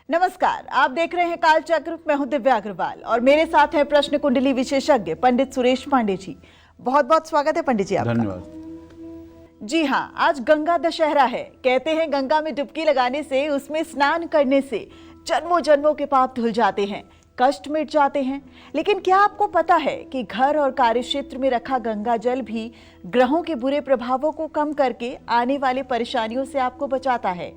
नमस्कार, आप देख रहे हैं कालचक्र। मैं हूं दिव्या अग्रवाल और मेरे साथ हैं प्रश्न कुंडली विशेषज्ञ पंडित सुरेश पांडे जी। बहुत बहुत स्वागत है पंडित जी आपका। धन्यवाद। जी हाँ, आज गंगा दशहरा है। कहते हैं गंगा में डुबकी लगाने से, उसमें स्नान करने से जन्मों जन्मों के पाप धुल जाते हैं, कष्ट मिट जाते हैं। लेकिन क्या आपको पता है कि घर और कार्य क्षेत्र में रखा गंगा जल भी ग्रहों के बुरे प्रभावों को कम करके आने वाली परेशानियों से आपको बचाता है?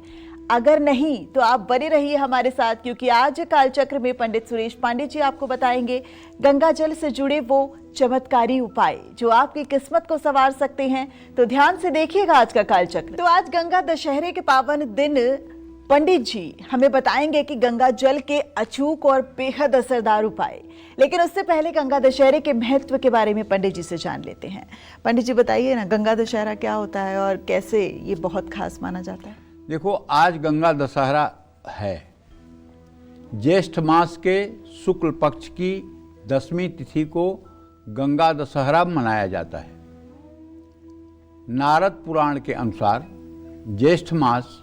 अगर नहीं तो आप बने रहिए हमारे साथ, क्योंकि आज कालचक्र में पंडित सुरेश पांडे जी आपको बताएंगे गंगा जल से जुड़े वो चमत्कारी उपाय जो आपकी किस्मत को संवार सकते हैं। तो ध्यान से देखिएगा आज का कालचक्र। तो आज गंगा दशहरे के पावन दिन पंडित जी हमें बताएंगे कि गंगा जल के अचूक और बेहद असरदार उपाय। लेकिन उससे पहले गंगा दशहरे के महत्व के बारे में पंडित जी से जान लेते हैं। पंडित जी बताइए ना, गंगा दशहरा क्या होता है और कैसे ये बहुत खास माना जाता है? देखो, आज गंगा दशहरा है। ज्येष्ठ मास के शुक्ल पक्ष की 10वीं तिथि को गंगा दशहरा मनाया जाता है। नारद पुराण के अनुसार ज्येष्ठ मास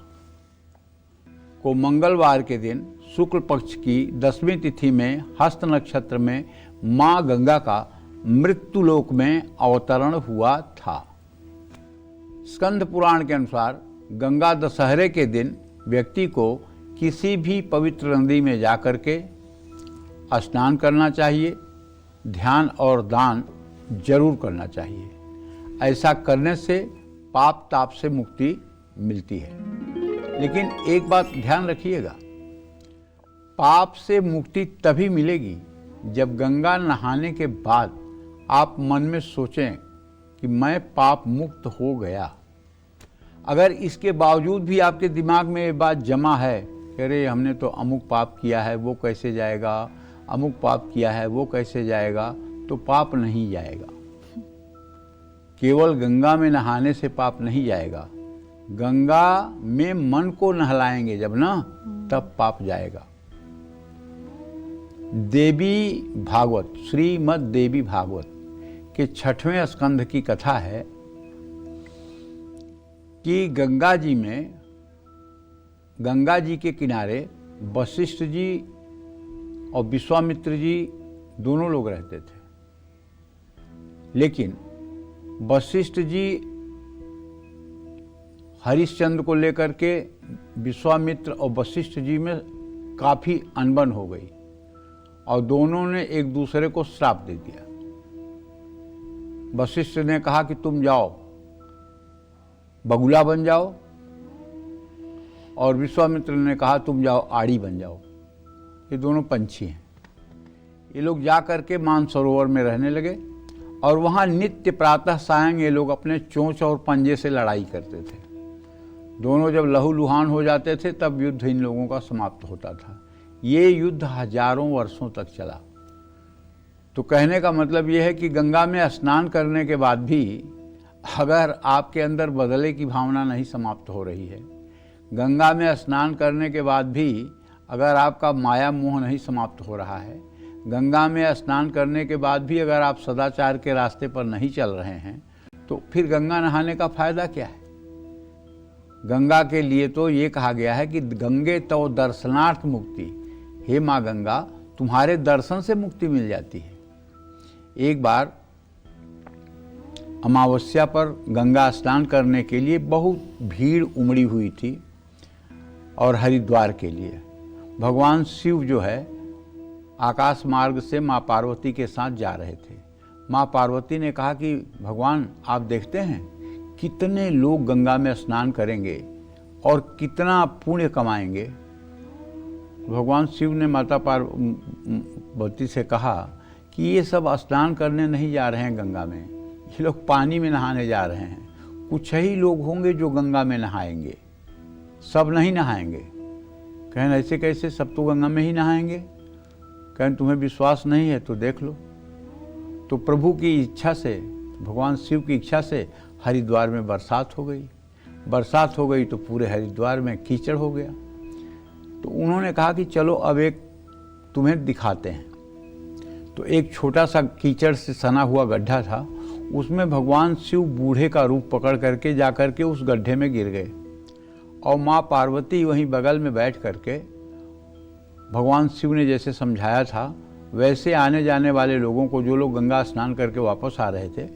को मंगलवार के दिन शुक्ल पक्ष की 10वीं तिथि में हस्त नक्षत्र में माँ गंगा का मृत्युलोक में अवतरण हुआ था। स्कंद पुराण के अनुसार गंगा दशहरे के दिन व्यक्ति को किसी भी पवित्र नदी में जाकर के स्नान करना चाहिए, ध्यान और दान जरूर करना चाहिए। ऐसा करने से पाप ताप से मुक्ति मिलती है। लेकिन एक बात ध्यान रखिएगा, पाप से मुक्ति तभी मिलेगी जब गंगा नहाने के बाद आप मन में सोचें कि मैं पाप मुक्त हो गया। अगर इसके बावजूद भी आपके दिमाग में ये बात जमा है कि अरे हमने तो अमुक पाप किया है, वो कैसे जाएगा, अमुक पाप किया है वो कैसे जाएगा, तो पाप नहीं जाएगा। केवल गंगा में नहाने से पाप नहीं जाएगा, गंगा में मन को नहलाएंगे जब ना, तब पाप जाएगा। देवी भागवत, श्रीमद् देवी भागवत के 6वें स्कंध की कथा है कि गंगा जी में, गंगा जी के किनारे वशिष्ठ जी और विश्वामित्र जी दोनों लोग रहते थे। लेकिन वशिष्ठ जी हरिश्चंद्र को लेकर के विश्वामित्र और वशिष्ठ जी में काफ़ी अनबन हो गई और दोनों ने एक दूसरे को श्राप दे दिया। वशिष्ठ ने कहा कि तुम जाओ बगुला बन जाओ, और विश्वामित्र ने कहा तुम जाओ आड़ी बन जाओ। ये दोनों पंछी हैं। ये लोग जा करके मानसरोवर में रहने लगे और वहाँ नित्य प्रातः सायं ये लोग अपने चोंच और पंजे से लड़ाई करते थे। दोनों जब लहूलुहान हो जाते थे तब युद्ध इन लोगों का समाप्त होता था। ये युद्ध हजारों वर्षों तक चला। तो कहने का मतलब ये है कि गंगा में स्नान करने के बाद भी अगर आपके अंदर बदले की भावना नहीं समाप्त हो रही है, गंगा में स्नान करने के बाद भी अगर आपका माया मोह नहीं समाप्त हो रहा है, गंगा में स्नान करने के बाद भी अगर आप सदाचार के रास्ते पर नहीं चल रहे हैं, तो फिर गंगा नहाने का फायदा क्या है? गंगा के लिए तो ये कहा गया है कि गंगे तो दर्शनार्थ मुक्ति। हे माँ गंगा, तुम्हारे दर्शन से मुक्ति मिल जाती है। एक बार अमावस्या पर गंगा स्नान करने के लिए बहुत भीड़ उमड़ी हुई थी और हरिद्वार के लिए भगवान शिव जो है आकाश मार्ग से माँ पार्वती के साथ जा रहे थे। माँ पार्वती ने कहा कि भगवान आप देखते हैं कितने लोग गंगा में स्नान करेंगे और कितना पुण्य कमाएंगे। भगवान शिव ने माता पार्वती से कहा कि ये सब स्नान करने नहीं जा रहे हैं गंगा में, ये लोग पानी में नहाने जा रहे हैं। कुछ ही लोग होंगे जो गंगा में नहाएंगे, सब नहीं नहाएंगे। कहें ऐसे कैसे, सब तो गंगा में ही नहाएंगे। कहें तुम्हें विश्वास नहीं है तो देख लो। तो प्रभु की इच्छा से, भगवान शिव की इच्छा से हरिद्वार में बरसात हो गई। बरसात हो गई तो पूरे हरिद्वार में कीचड़ हो गया। तो उन्होंने कहा कि चलो अब एक तुम्हें दिखाते हैं। तो एक छोटा सा कीचड़ से सना हुआ गड्ढा था, उसमें भगवान शिव बूढ़े का रूप पकड़ करके जा करके उस गड्ढे में गिर गए और माँ पार्वती वहीं बगल में बैठ करके भगवान शिव ने जैसे समझाया था वैसे आने जाने वाले लोगों को, जो लोग गंगा स्नान करके वापस आ रहे थे,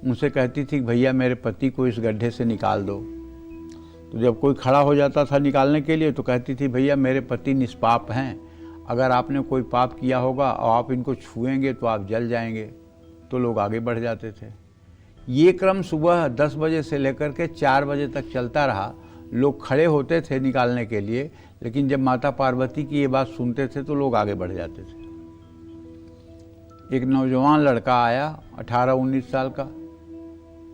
उनसे कहती थी भैया मेरे पति को इस गड्ढे से निकाल दो। तो जब कोई खड़ा हो जाता था निकालने के लिए तो कहती थी भैया मेरे पति निष्पाप हैं, अगर आपने कोई पाप किया होगा और आप इनको छुएंगे तो आप जल जाएंगे। तो लोग आगे बढ़ जाते थे। ये क्रम सुबह 10 बजे से लेकर के 4 बजे तक चलता रहा। लोग खड़े होते थे निकालने के लिए, लेकिन जब माता पार्वती की ये बात सुनते थे तो लोग आगे बढ़ जाते थे। एक नौजवान लड़का आया 18-19 साल का,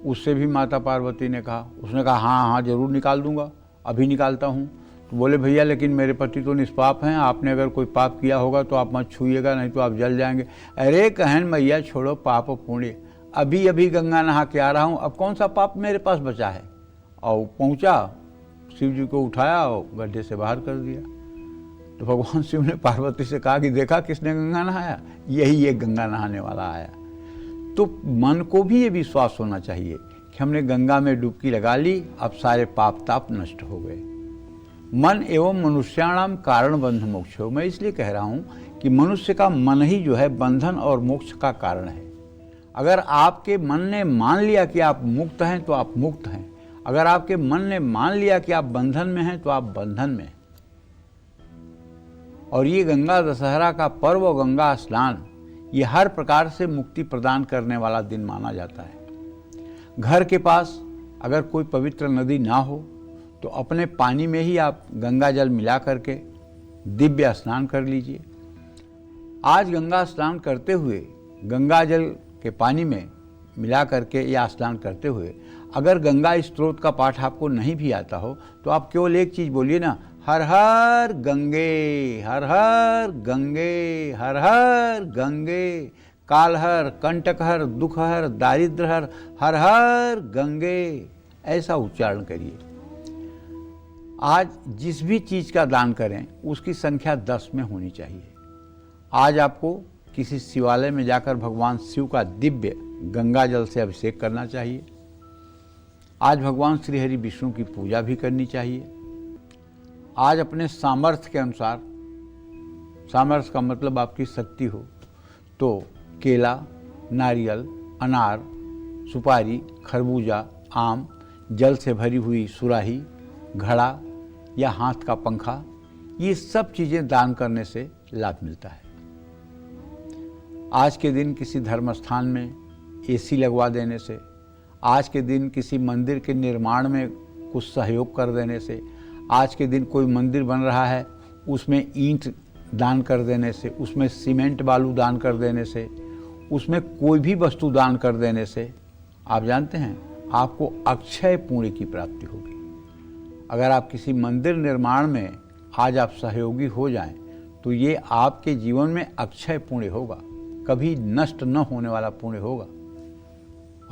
उससे भी माता पार्वती ने कहा, उसने कहा हाँ हाँ जरूर निकाल दूंगा, अभी निकालता हूँ। तो बोले भैया लेकिन मेरे पति तो निष्पाप हैं, आपने अगर कोई पाप किया होगा तो आप मत छूइएगा, नहीं तो आप जल जाएंगे। अरे कहन मैया छोड़ो पाप पुण्य, अभी अभी गंगा नहा के आ रहा हूँ, अब कौन सा पाप मेरे पास बचा है। और पहुँचा, शिव जी को उठाया और गड्ढे से बाहर कर दिया। तो भगवान शिव ने पार्वती से कहा कि देखा किसने गंगा नहाया, यही एक गंगा नहाने वाला आया। तो मन को भी ये विश्वास होना चाहिए कि हमने गंगा में डुबकी लगा ली, अब सारे पाप ताप नष्ट हो गए। मन एवं मनुष्याणाम कारण बंध मोक्ष हो। मैं इसलिए कह रहा हूँ कि मनुष्य का मन ही जो है बंधन और मोक्ष का कारण है। अगर आपके मन ने मान लिया कि आप मुक्त हैं तो आप मुक्त हैं, अगर आपके मन ने मान लिया कि आप बंधन में हैं तो आप बंधन में हैं। और ये गंगा दशहरा का पर्व, गंगा स्नान, ये हर प्रकार से मुक्ति प्रदान करने वाला दिन माना जाता है। घर के पास अगर कोई पवित्र नदी ना हो तो अपने पानी में ही आप गंगा जल मिला करके दिव्य स्नान कर लीजिए। आज गंगा स्नान करते हुए, गंगा जल के पानी में मिला करके या स्नान करते हुए अगर गंगा स्त्रोत का पाठ आपको नहीं भी आता हो तो आप केवल एक चीज़ बोलिए ना, हर हर गंगे, हर हर गंगे, हर हर गंगे, काल हर, कंटक हर, दुख हर, दारिद्र हर, हर हर गंगे, ऐसा उच्चारण करिए। आज जिस भी चीज़ का दान करें उसकी संख्या 10 में होनी चाहिए। आज आपको किसी शिवालय में जाकर भगवान शिव का दिव्य गंगा जल से अभिषेक करना चाहिए। आज भगवान श्री हरि विष्णु की पूजा भी करनी चाहिए। आज अपने सामर्थ्य के अनुसार, सामर्थ्य का मतलब आपकी शक्ति हो, तो केला, नारियल, अनार, सुपारी, खरबूजा, आम, जल से भरी हुई सुराही, घड़ा या हाथ का पंखा, ये सब चीज़ें दान करने से लाभ मिलता है। आज के दिन किसी धर्म स्थान में एसी लगवा देने से, आज के दिन किसी मंदिर के निर्माण में कुछ सहयोग कर देने से, आज के दिन कोई मंदिर बन रहा है उसमें ईंट दान कर देने से, उसमें सीमेंट बालू दान कर देने से, उसमें कोई भी वस्तु दान कर देने से, आप जानते हैं आपको अक्षय पुण्य की प्राप्ति होगी। अगर आप किसी मंदिर निर्माण में आज आप सहयोगी हो जाएं तो ये आपके जीवन में अक्षय पुण्य होगा, कभी नष्ट न होने वाला पुण्य होगा।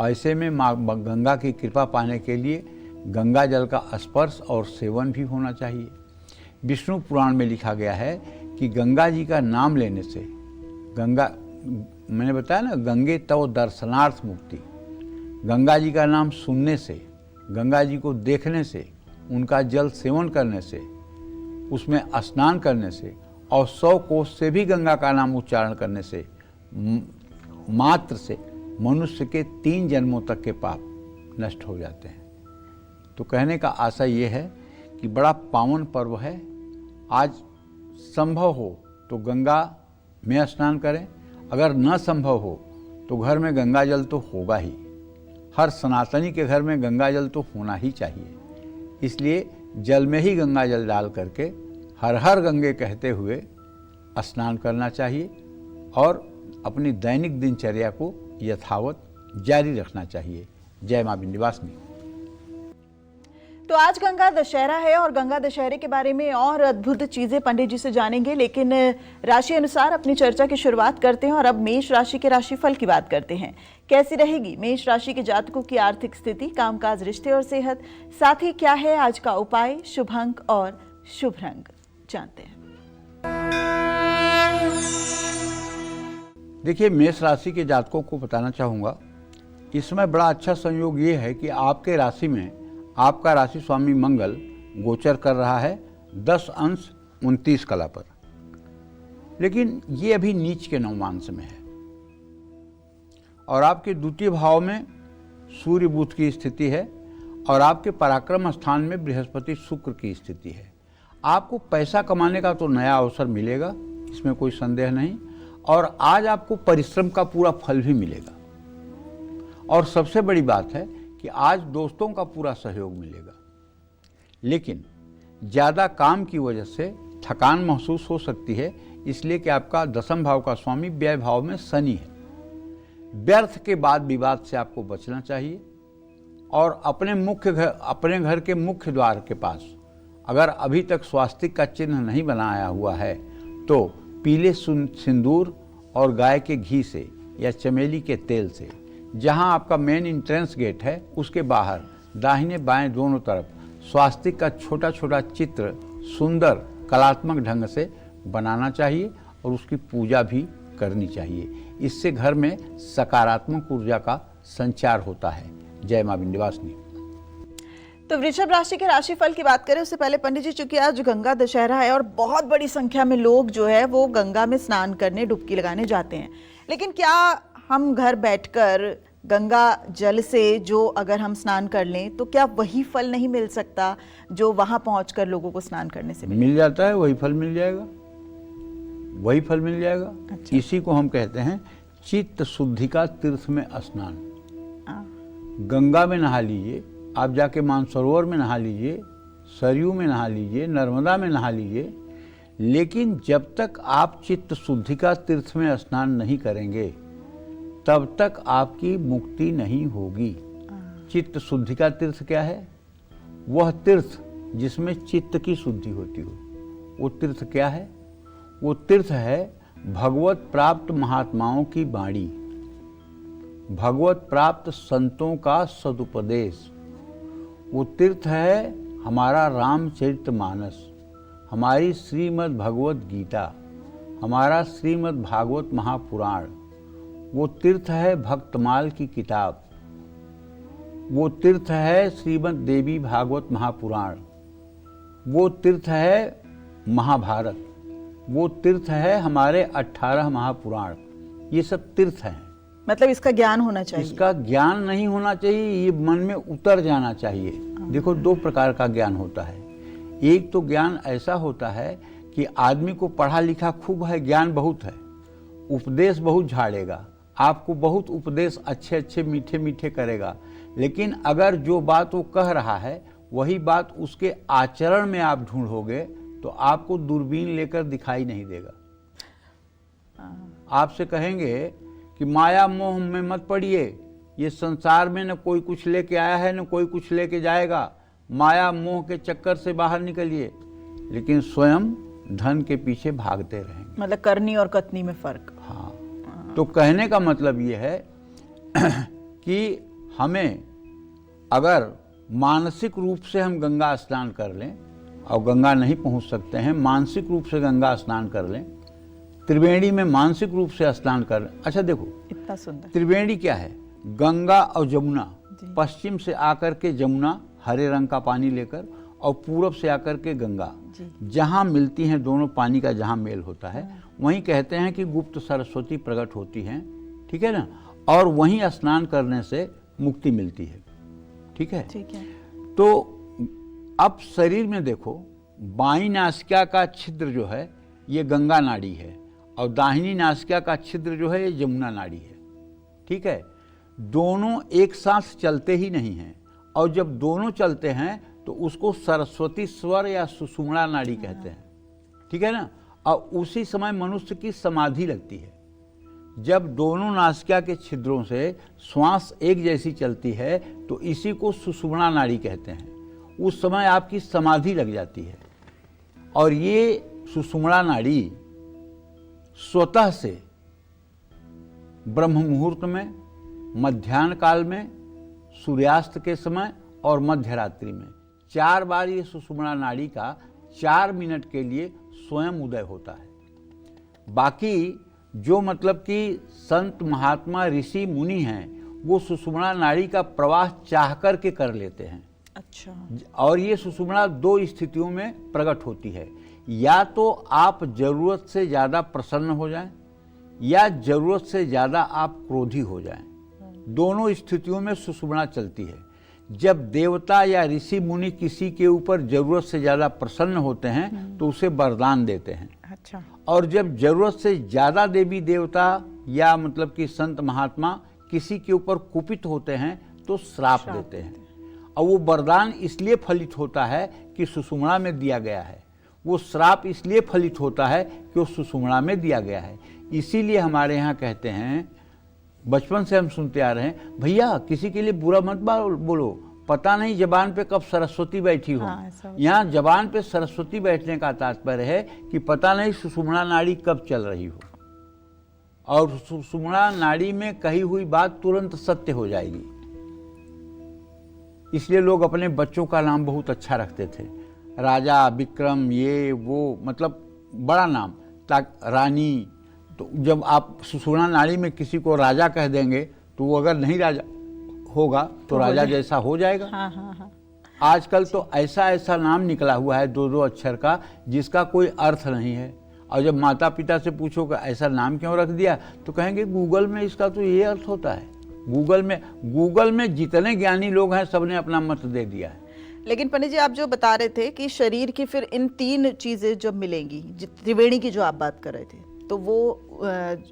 ऐसे में माँ गंगा की कृपा पाने के लिए गंगा जल का स्पर्श और सेवन भी होना चाहिए। विष्णु पुराण में लिखा गया है कि गंगा जी का नाम लेने से, गंगा, मैंने बताया ना, गंगे तव दर्शनार्थ मुक्ति, गंगा जी का नाम सुनने से, गंगा जी को देखने से, उनका जल सेवन करने से, उसमें स्नान करने से और 100 कोस से भी गंगा का नाम उच्चारण करने से मात्र से मनुष्य के 3 जन्मों तक के पाप नष्ट हो जाते हैं। तो कहने का आशय ये है कि बड़ा पावन पर्व है। आज संभव हो तो गंगा में स्नान करें, अगर न संभव हो तो घर में गंगा जल तो होगा ही। हर सनातनी के घर में गंगा जल तो होना ही चाहिए। इसलिए जल में ही गंगा जल डाल करके हर हर गंगे कहते हुए स्नान करना चाहिए और अपनी दैनिक दिनचर्या को यथावत जारी रखना चाहिए। जय मां विंध्यवासिनी। तो आज गंगा दशहरा है और गंगा दशहरे के बारे में और अद्भुत चीजें पंडित जी से जानेंगे, लेकिन राशि अनुसार अपनी चर्चा की शुरुआत करते हैं और अब मेष राशि के राशिफल की बात करते हैं। कैसी रहेगी मेष राशि के जातकों की आर्थिक स्थिति, कामकाज, रिश्ते और सेहत, साथ ही क्या है आज का उपाय, शुभ अंक और शुभ रंग, जानते हैं। देखिए, मेष राशि के जातकों को बताना चाहूँगा, इस समय बड़ा अच्छा संयोग ये है कि आपके राशि में आपका राशि स्वामी मंगल गोचर कर रहा है 10 अंश 29 कला पर। लेकिन ये अभी नीच के नवमांश में है। और आपके द्वितीय भाव में सूर्य बुध की स्थिति है और आपके पराक्रम स्थान में बृहस्पति शुक्र की स्थिति है। आपको पैसा कमाने का तो नया अवसर मिलेगा, इसमें कोई संदेह नहीं, और आज आपको परिश्रम का पूरा फल भी मिलेगा। और सबसे बड़ी बात है कि आज दोस्तों का पूरा सहयोग मिलेगा। लेकिन ज़्यादा काम की वजह से थकान महसूस हो सकती है, इसलिए कि आपका दसम भाव का स्वामी व्यय भाव में शनि है। व्यर्थ के बाद विवाद से आपको बचना चाहिए। और अपने घर के मुख्य द्वार के पास अगर अभी तक स्वास्तिक का चिन्ह नहीं बनाया हुआ है तो पीले सिंदूर और गाय के घी से या चमेली के तेल से, जहां आपका मेन एंट्रेंस गेट है उसके बाहर दाहिने बाएं दोनों तरफ स्वास्तिक का छोटा छोटा चित्र सुंदर कलात्मक ढंग से बनाना चाहिए और उसकी पूजा भी करनी चाहिए। इससे घर में सकारात्मक ऊर्जा का संचार होता है। जय मां विंध्यवासिनी। तो वृषभ राशि के राशिफल की बात करें उससे पहले पंडित जी, चूंकि आज गंगा दशहरा है और बहुत बड़ी संख्या में लोग जो है वो गंगा में स्नान करने, डुबकी लगाने जाते हैं, लेकिन क्या हम घर बैठकर गंगा जल से जो अगर हम स्नान कर लें तो क्या वही फल नहीं मिल सकता जो वहां पहुंचकर लोगों को स्नान करने से मिल जाता है? वही फल मिल जाएगा, वही फल मिल जाएगा। अच्छा। इसी को हम कहते हैं चित्त शुद्धि का तीर्थ में स्नान। गंगा में नहा लीजिए, आप जाके मानसरोवर में नहा लीजिए, सरयू में नहा लीजिए, नर्मदा में नहा लीजिए, लेकिन जब तक आप चित्त शुद्धि का तीर्थ में स्नान नहीं करेंगे तब तक आपकी मुक्ति नहीं होगी। चित्त शुद्धि का तीर्थ क्या है? वह तीर्थ जिसमें चित्त की शुद्धि होती हो। वो तीर्थ क्या है? वो तीर्थ है भगवत प्राप्त महात्माओं की वाणी, भगवत प्राप्त संतों का सदुपदेश। वो तीर्थ है हमारा रामचरितमानस, हमारी श्रीमद् भगवत गीता, हमारा श्रीमद् भागवत महापुराण। वो तीर्थ है भक्तमाल की किताब, वो तीर्थ है श्रीमद् देवी भागवत महापुराण, वो तीर्थ है महाभारत, वो तीर्थ है हमारे 18 महापुराण। ये सब तीर्थ हैं। मतलब इसका ज्ञान होना चाहिए? इसका ज्ञान नहीं होना चाहिए, ये मन में उतर जाना चाहिए। देखो, दो प्रकार का ज्ञान होता है। एक तो ज्ञान ऐसा होता है कि आदमी को पढ़ा लिखा खूब है, ज्ञान बहुत है, उपदेश बहुत झाड़ेगा, आपको बहुत उपदेश अच्छे अच्छे मीठे मीठे करेगा, लेकिन अगर जो बात वो कह रहा है वही बात उसके आचरण में आप ढूंढोगे तो आपको दूरबीन लेकर दिखाई नहीं देगा। आपसे कहेंगे कि माया मोह में मत पड़िए, ये संसार में न कोई कुछ लेके आया है न कोई कुछ लेके जाएगा, माया मोह के चक्कर से बाहर निकलिए, लेकिन स्वयं धन के पीछे भागते रहेंगे। मतलब करनी और कथनी में फर्क। हाँ, तो कहने का मतलब ये है कि हमें अगर मानसिक रूप से हम गंगा स्नान कर लें, और गंगा नहीं पहुंच सकते हैं, मानसिक रूप से गंगा स्नान कर लें, त्रिवेणी में मानसिक रूप से स्नान कर लें। अच्छा देखो, इतना सुंदर त्रिवेणी क्या है? गंगा और जमुना, पश्चिम से आकर के जमुना हरे रंग का पानी लेकर और पूरब से आकर के गंगा, जहाँ मिलती हैं दोनों पानी का जहाँ मेल होता है, वहीं कहते हैं कि गुप्त सरस्वती प्रकट होती हैं। ठीक है ना? और वहीं स्नान करने से मुक्ति मिलती है। ठीक है? ठीक है। तो अब शरीर में देखो, बाईं नासिका का छिद्र जो है ये गंगा नाड़ी है और दाहिनी नासिका का छिद्र जो है ये जमुना नाड़ी है। ठीक है? दोनों एक साथ चलते ही नहीं हैं, और जब दोनों चलते हैं तो उसको सरस्वती स्वर या सुषुम्ना नाड़ी कहते हैं। ठीक है ना? और उसी समय मनुष्य की समाधि लगती है। जब दोनों नासिका के छिद्रों से श्वास एक जैसी चलती है तो इसी को सुषुम्ना नाड़ी कहते हैं। उस समय आपकी समाधि लग जाती है। और ये सुषुम्ना नाड़ी स्वतः से ब्रह्म मुहूर्त में, मध्याह्न काल में, सूर्यास्त के समय और मध्य रात्रि में 4 बार ये सुषुम्ना नाड़ी का 4 मिनट के लिए स्वयं उदय होता है। बाकी जो मतलब कि संत महात्मा ऋषि मुनि हैं वो सुषुम्ना नाड़ी का प्रवाह चाह कर के कर लेते हैं। अच्छा। और ये सुषुम्ना 2 स्थितियों में प्रकट होती है। या तो आप जरूरत से ज़्यादा प्रसन्न हो जाएं या जरूरत से ज़्यादा आप क्रोधी हो जाएं। दोनों स्थितियों में सुषुम्ना चलती है। जब देवता या ऋषि मुनि किसी के ऊपर जरूरत से ज़्यादा प्रसन्न होते हैं तो उसे वरदान देते हैं। अच्छा। और जब जरूरत से ज़्यादा देवी देवता या मतलब कि संत महात्मा किसी के ऊपर कुपित होते हैं तो श्राप देते हैं। और वो वरदान इसलिए फलित होता है कि सुषुम्ना में दिया गया है, वो श्राप इसलिए फलित होता है कि वो सुषुम्ना में दिया गया है। इसीलिए हमारे यहाँ कहते हैं, बचपन से हम सुनते आ रहे हैं, भैया किसी के लिए बुरा मत बोलो, पता नहीं जबान पे कब सरस्वती बैठी हो। यहाँ जबान पे सरस्वती बैठने का तात्पर्य है कि पता नहीं सुषुम्ना नाड़ी कब चल रही हो, और सुषुम्ना नाड़ी में कही हुई बात तुरंत सत्य हो जाएगी। इसलिए लोग अपने बच्चों का नाम बहुत अच्छा रखते थे, राजा, विक्रम, ये वो, मतलब बड़ा नाम, रानी। तो जब आप सुषुम्ना नाड़ी में किसी को राजा कह देंगे तो वो अगर नहीं राजा होगा तो राजा जैसा हो जाएगा। हाँ। आजकल तो ऐसा ऐसा नाम निकला हुआ है 2-2 अक्षर का जिसका कोई अर्थ नहीं है। और जब माता पिता से पूछो कि ऐसा नाम क्यों रख दिया तो कहेंगे गूगल में इसका तो ये अर्थ होता है। गूगल में जितने ज्ञानी लोग हैं सबने अपना मत दे दिया है। लेकिन पंडित जी, आप जो बता रहे थे कि शरीर की फिर इन 3 चीजें जब मिलेंगी, त्रिवेणी की जो आप बात कर रहे थे, तो वो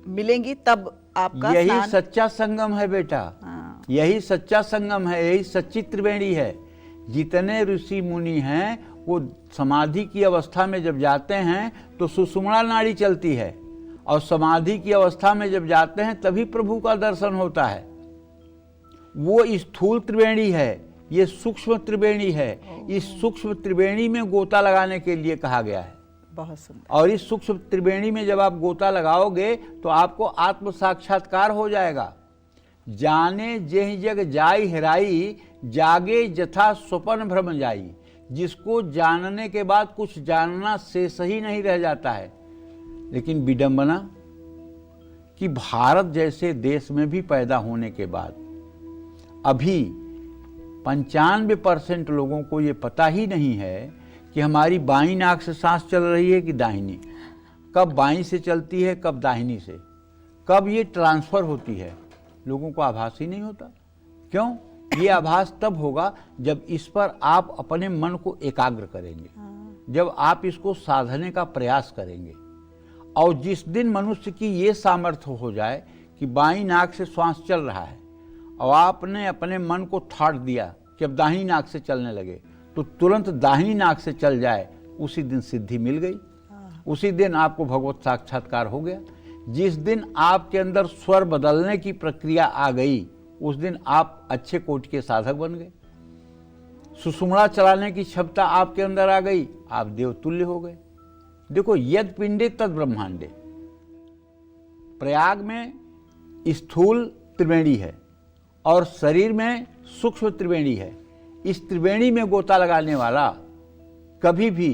मिलेंगी तब आपका यही सच्चा संगम है बेटा। यही सच्चा संगम है, यही सच्ची त्रिवेणी है। जितने ऋषि मुनि हैं वो समाधि की अवस्था में जब जाते हैं तो सुषुम्ना नाड़ी चलती है, और समाधि की अवस्था में जब जाते हैं तभी प्रभु का दर्शन होता है। वो स्थूल त्रिवेणी है, ये सूक्ष्म त्रिवेणी है। इस सूक्ष्म त्रिवेणी में गोता लगाने के लिए कहा गया है। बहुत सुंदर। और इस सूक्ष्म त्रिवेणी में जब आप गोता लगाओगे तो आपको आत्म साक्षात्कार हो जाएगा। जाने जेहि जग जाई हेराई, जागे जथा स्वपन भ्रम जाई। जिसको जानने के बाद कुछ जानना शेष ही नहीं रह जाता है। लेकिन विडंबना कि भारत जैसे देश में भी पैदा होने के बाद अभी 95% लोगों को ये पता ही नहीं है कि हमारी बाईं नाक से सांस चल रही है कि दाहिनी, कब बाईं से चलती है, कब दाहिनी से, कब ये ट्रांसफ़र होती है, लोगों को आभास ही नहीं होता। क्यों? ये आभास तब होगा जब इस पर आप अपने मन को एकाग्र करेंगे, जब आप इसको साधने का प्रयास करेंगे। और जिस दिन मनुष्य की ये सामर्थ्य हो जाए कि बाईं नाक से श्वास चल रहा है और आपने अपने मन को ठाट दिया कि अब दाहिनी नाक से चलने लगे, तो तुरंत दाहिनी नाक से चल जाए, उसी दिन सिद्धि मिल गई, उसी दिन आपको भगवत साक्षात्कार हो गया। जिस दिन आपके अंदर स्वर बदलने की प्रक्रिया आ गई, उस दिन आप अच्छे कोटि के साधक बन गए। सुषुम्ना चलाने की क्षमता आपके अंदर आ गई, आप देवतुल्य हो गए। देखो, यद पिंडे तद ब्रह्मांडे। प्रयाग में स्थूल त्रिवेणी है और शरीर में सूक्ष्म त्रिवेणी है। इस त्रिवेणी में गोता लगाने वाला कभी भी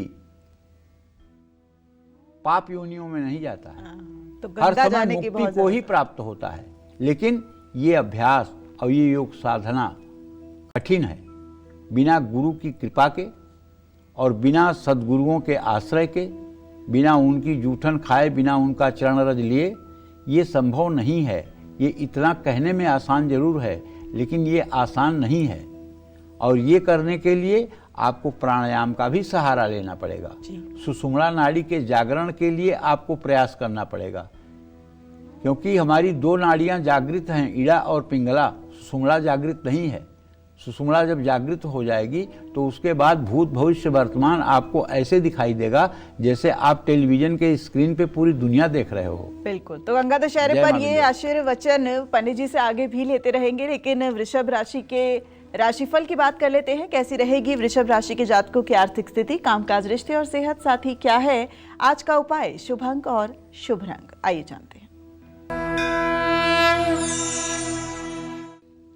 पाप योनियों में नहीं जाता है, तो हर गंगा समय जाने की मुक्ति बहुत को ही प्राप्त होता है। लेकिन ये अभ्यास और ये योग साधना कठिन है। बिना गुरु की कृपा के और बिना सद्गुरुओं के आश्रय के, बिना उनकी जूठन खाए, बिना उनका चरण रज लिए ये संभव नहीं है। ये इतना कहने में आसान जरूर है, लेकिन ये आसान नहीं है। और ये करने के लिए आपको प्राणायाम का भी सहारा लेना पड़ेगा। सुषुम्ना नाड़ी के जागरण के लिए आपको प्रयास करना पड़ेगा, क्योंकि हमारी 2 नाड़ियां जागृत हैं, इड़ा और पिंगला। सुषुम्ना जागृत नहीं है। सुषुम्ना जब जागृत हो जाएगी तो उसके बाद भूत भविष्य वर्तमान आपको ऐसे दिखाई देगा जैसे आप टेलीविजन के स्क्रीन पे पूरी दुनिया देख रहे हो। बिल्कुल। तो गंगा दशहरे पर ये आशीर्वचन पंडित जी से आगे भी लेते रहेंगे, लेकिन वृषभ राशि के राशिफल की बात कर लेते हैं। कैसी रहेगी वृषभ राशि के जातकों की आर्थिक स्थिति, कामकाज, रिश्ते और सेहत, साथ ही क्या है आज का उपाय, शुभ अंक और शुभ रंग, आइए जानते हैं।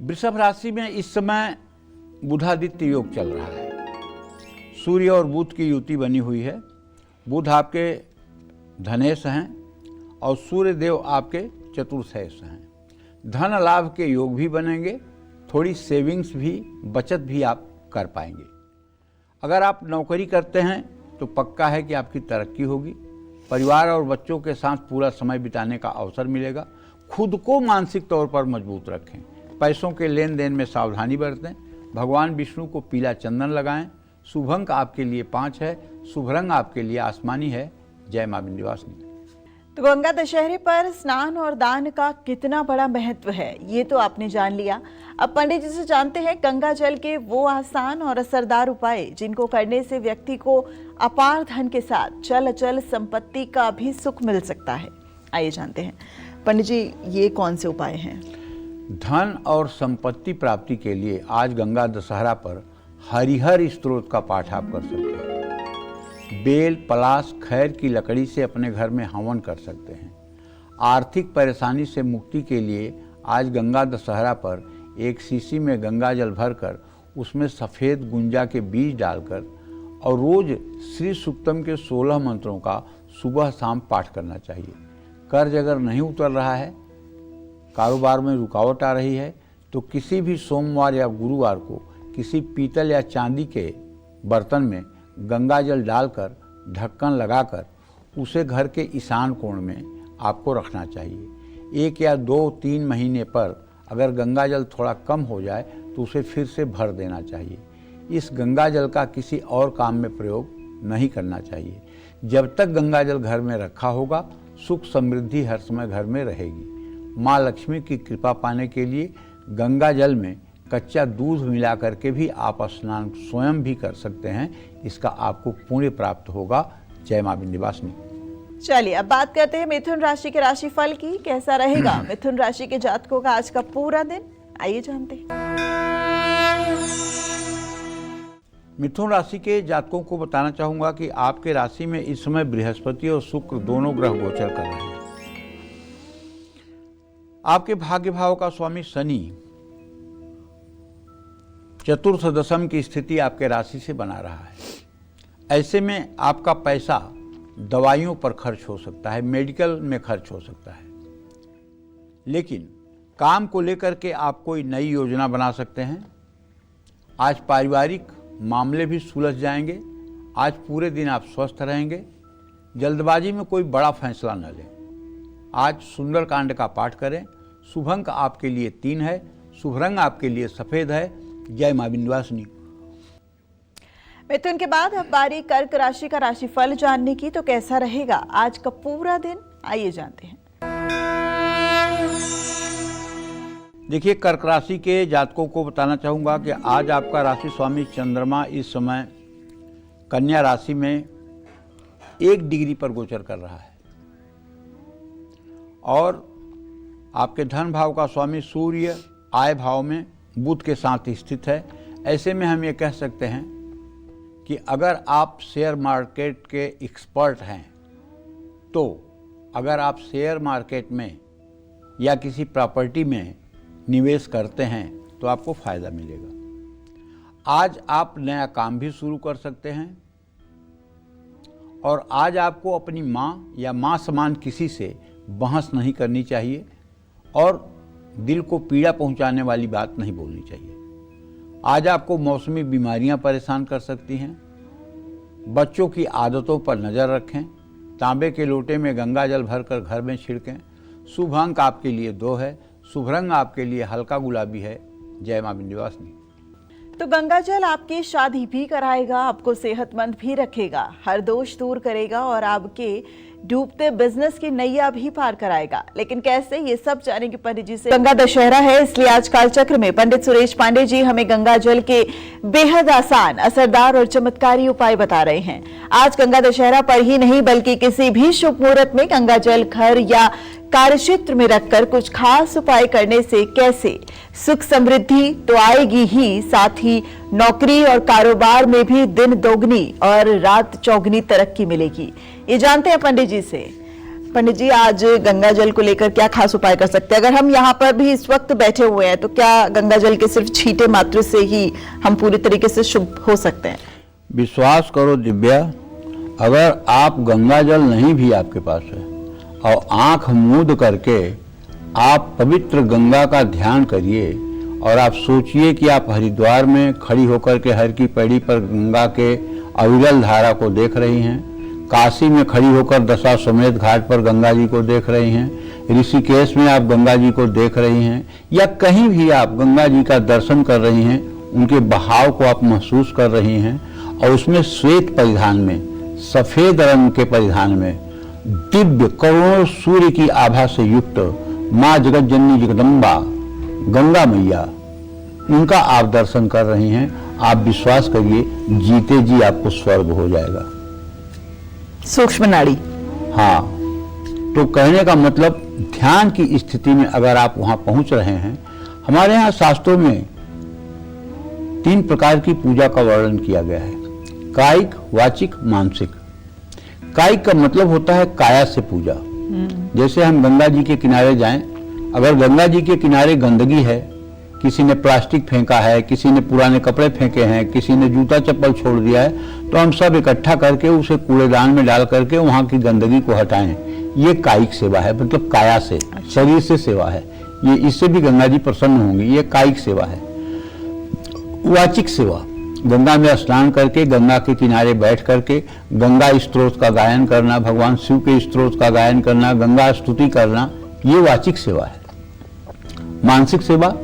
वृषभ राशि में इस समय बुधादित्य योग चल रहा है। सूर्य और बुध की युति बनी हुई है। बुध आपके धनेश हैं और सूर्य देव आपके चतुर्थेश हैं। धन लाभ के योग भी बनेंगे, थोड़ी सेविंग्स भी, बचत भी आप कर पाएंगे। अगर आप नौकरी करते हैं तो पक्का है कि आपकी तरक्की होगी। परिवार और बच्चों के साथ पूरा समय बिताने का अवसर मिलेगा। खुद को मानसिक तौर पर मजबूत रखें। पैसों के लेन देन में सावधानी बरतें। भगवान विष्णु को पीला चंदन लगाएं। शुभ अंक आपके लिए 5 है। शुभ रंग आपके लिए आसमानी है। जय मां विंध्यवासिनी। तो गंगा दशहरे पर स्नान और दान का कितना बड़ा महत्व है, ये तो आपने जान लिया। अब पंडित जी से जानते हैं गंगा जल के वो आसान और असरदार उपाय जिनको करने से व्यक्ति को अपार धन के साथ चल अचल संपत्ति का भी सुख मिल सकता है। आइए जानते हैं पंडित जी, ये कौन से उपाय हैं? धन और संपत्ति प्राप्ति के लिए आज गंगा दशहरा पर हरिहर स्त्रोत का पाठ आप कर सकते हैं। बेल, पलाश, खैर की लकड़ी से अपने घर में हवन कर सकते हैं। आर्थिक परेशानी से मुक्ति के लिए आज गंगा दशहरा पर एक शीशी में गंगा जल भरकर उसमें सफ़ेद गुंजा के बीज डालकर और रोज श्री सूक्तम के 16 मंत्रों का सुबह शाम पाठ करना चाहिए। कर्ज अगर नहीं उतर रहा है, कारोबार में रुकावट आ रही है, तो किसी भी सोमवार या गुरुवार को किसी पीतल या चांदी के बर्तन में गंगा जल डालकर ढक्कन लगाकर उसे घर के ईशान कोण में आपको रखना चाहिए। 1 या 2-3 महीने पर अगर गंगा जल थोड़ा कम हो जाए तो उसे फिर से भर देना चाहिए। इस गंगा जल का किसी और काम में प्रयोग नहीं करना चाहिए। जब तक गंगा जल घर में रखा होगा, सुख समृद्धि हर समय घर में रहेगी। माँ लक्ष्मी की कृपा पाने के लिए गंगा जल में कच्चा दूध मिला करके भी आप स्नान स्वयं भी कर सकते हैं। इसका आपको पुण्य प्राप्त होगा। जय मां विंध्यवासिनी। चलिए अब बात करते हैं मिथुन राशि के राशिफल की। कैसा रहेगा मिथुन राशि के जातकों का आज का पूरा दिन, आइए जानते हैं। मिथुन राशि के जातकों को बताना चाहूंगा कि आपके राशि में इस समय बृहस्पति और शुक्र दोनों ग्रह गोचर कर रहे हैं। आपके भाग्य भाव का स्वामी शनि चतुर्थ दशम की स्थिति आपके राशि से बना रहा है। ऐसे में आपका पैसा दवाइयों पर खर्च हो सकता है, मेडिकल में खर्च हो सकता है, लेकिन काम को लेकर के आप कोई नई योजना बना सकते हैं। आज पारिवारिक मामले भी सुलझ जाएंगे। आज पूरे दिन आप स्वस्थ रहेंगे। जल्दबाजी में कोई बड़ा फैसला न लें। आज सुंदरकांड का पाठ करें। शुभ अंक आपके लिए 3 है। शुभ रंग आपके लिए सफेद है। जय मां विंध्यवासिनी। मिथुन के बाद अब बारी कर्क राशि का राशिफल जानने की। तो कैसा रहेगा आज का पूरा दिन, आइए जानते हैं। देखिए, कर्क राशि के जातकों को बताना चाहूंगा कि आज आपका राशि स्वामी चंद्रमा इस समय कन्या राशि में 1 डिग्री पर गोचर कर रहा है और आपके धन भाव का स्वामी सूर्य आय भाव में बुध के साथ स्थित है। ऐसे में हम ये कह सकते हैं कि अगर आप शेयर मार्केट के एक्सपर्ट हैं, तो अगर आप शेयर मार्केट में या किसी प्रॉपर्टी में निवेश करते हैं तो आपको फ़ायदा मिलेगा। आज आप नया काम भी शुरू कर सकते हैं और आज आपको अपनी माँ या माँ समान किसी से बहस नहीं करनी चाहिए और दिल को पीड़ा पहुंचाने वाली बात नहीं बोलनी चाहिए। आज आपको मौसमी बीमारियां परेशान कर सकती हैं। बच्चों की आदतों पर नज़र रखें। तांबे के लोटे में गंगा जल भरकर घर में छिड़कें। शुभ अंक आपके लिए 2 है। शुभ रंग आपके लिए हल्का गुलाबी है। जय मां विंध्यवासिनी। तो गंगा जल आपकी शादी भी कराएगा, आपको सेहतमंद भी रखेगा, हर दोष दूर करेगा और आपके डूबते बिजनेस की नैया भी पार कराएगा। लेकिन कैसे, ये सब जानेंगे पंडित जी से। गंगा दशहरा है, इसलिए आज काल चक्र में पंडित सुरेश पांडे जी हमें गंगा जल के बेहद आसान, असरदार और चमत्कारी उपाय बता रहे हैं। आज गंगा दशहरा पर ही नहीं बल्कि किसी भी शुभ मुहूर्त में गंगा जल घर या कार्यक्षेत्र में रखकर कुछ खास उपाय करने से कैसे सुख समृद्धि तो आएगी ही, साथ ही नौकरी और कारोबार में भी दिन दोगुनी और रात चौगुनी तरक्की मिलेगी। ये जानते हैं पंडित जी से। पंडित जी, आज गंगा जल को लेकर क्या खास उपाय कर सकते हैं? अगर हम यहाँ पर भी इस वक्त बैठे हुए हैं तो क्या गंगा जल के सिर्फ छींटे मात्र से ही हम पूरी तरीके से शुभ हो सकते हैं? विश्वास करो दिव्या, अगर आप गंगा जल नहीं भी आपके पास है और आंख मूंद करके आप पवित्र गंगा का ध्यान करिए और आप सोचिए कि आप हरिद्वार में खड़ी होकर के हर की पैड़ी पर गंगा के अविरल धारा को देख रही हैं, काशी में खड़ी होकर दशाश्वमेध घाट पर गंगा जी को देख रही हैं, ऋषिकेश में आप गंगा जी को देख रही हैं, या कहीं भी आप गंगा जी का दर्शन कर रही हैं, उनके बहाव को आप महसूस कर रही हैं, और उसमें श्वेत परिधान में, सफेद रंग के परिधान में, दिव्य करोड़ों सूर्य की आभा से युक्त माँ जगत जननी जगदम्बा गंगा मैया, उनका आप दर्शन कर रही हैं, आप विश्वास करिए जीते जी आपको स्वर्ग हो जाएगा। सूक्ष्म नाड़ी। हाँ, तो कहने का मतलब ध्यान की स्थिति में अगर आप वहां पहुंच रहे हैं, हमारे यहाँ शास्त्रों में 3 प्रकार की पूजा का वर्णन किया गया है, कायिक, वाचिक, मानसिक। कायिक का मतलब होता है काया से पूजा। जैसे हम गंगा जी के किनारे जाएं, अगर गंगा जी के किनारे गंदगी है, किसी ने प्लास्टिक फेंका है, किसी ने पुराने कपड़े फेंके हैं, किसी ने जूता चप्पल छोड़ दिया है, तो हम सब इकट्ठा करके उसे कूड़ेदान में डाल करके वहां की गंदगी को हटाएं। ये कायिक सेवा है, मतलब काया से, शरीर से सेवा है। ये इससे भी गंगा जी प्रसन्न होंगी, ये कायिक सेवा है। वाचिक सेवा, गंगा में स्नान करके गंगा के किनारे बैठ करके गंगा स्त्रोत का गायन करना, भगवान शिव के स्त्रोत का गायन करना, गंगा स्तुति करना, ये वाचिक सेवा है। मानसिक सेवा,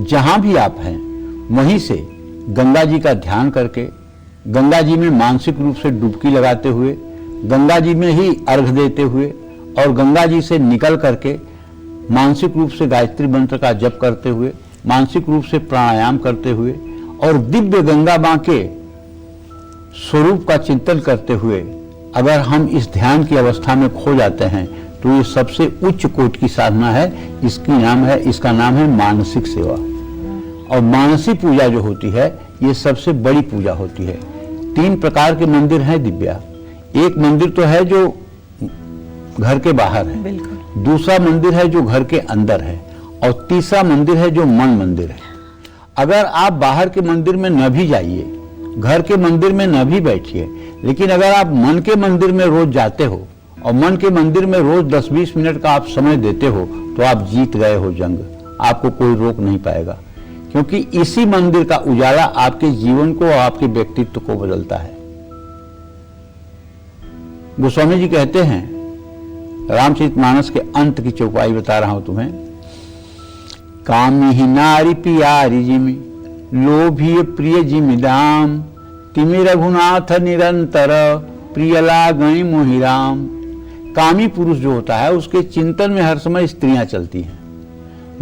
जहां भी आप हैं वहीं से गंगा जी का ध्यान करके, गंगा जी में मानसिक रूप से डुबकी लगाते हुए, गंगा जी में ही अर्घ देते हुए और गंगा जी से निकल करके मानसिक रूप से गायत्री मंत्र का जप करते हुए, मानसिक रूप से प्राणायाम करते हुए और दिव्य गंगा मां के स्वरूप का चिंतन करते हुए अगर हम इस ध्यान की अवस्था में खो जाते हैं तो ये सबसे उच्च कोटि की साधना है। इसका नाम है मानसिक सेवा। और मानसिक पूजा जो होती है ये सबसे बड़ी पूजा होती है। 3 प्रकार के मंदिर हैं दिव्या। एक मंदिर तो है जो घर के बाहर है, बिल्कुल। दूसरा मंदिर है जो घर के अंदर है, और तीसरा मंदिर है जो मन मंदिर है। अगर आप बाहर के मंदिर में न भी जाइए, घर के मंदिर में न भी बैठिए, लेकिन अगर आप मन के मंदिर में रोज जाते हो और मन के मंदिर में रोज 10-20 मिनट का आप समय देते हो तो आप जीत गए हो जंग। आपको कोई रोक नहीं पाएगा, क्योंकि इसी मंदिर का उजाला आपके जीवन को और आपके व्यक्तित्व को बदलता है। गोस्वामी जी कहते हैं, रामचरितमानस के अंत की चौपाई बता रहा हूं तुम्हें, कामी ही नारी पियारी जिमि लोभी प्रिय जिमि दाम तिमि रघुनाथ निरंतर प्रिय लागणी मोहिराम। कामी पुरुष जो होता है उसके चिंतन में हर समय स्त्रियां चलती हैं।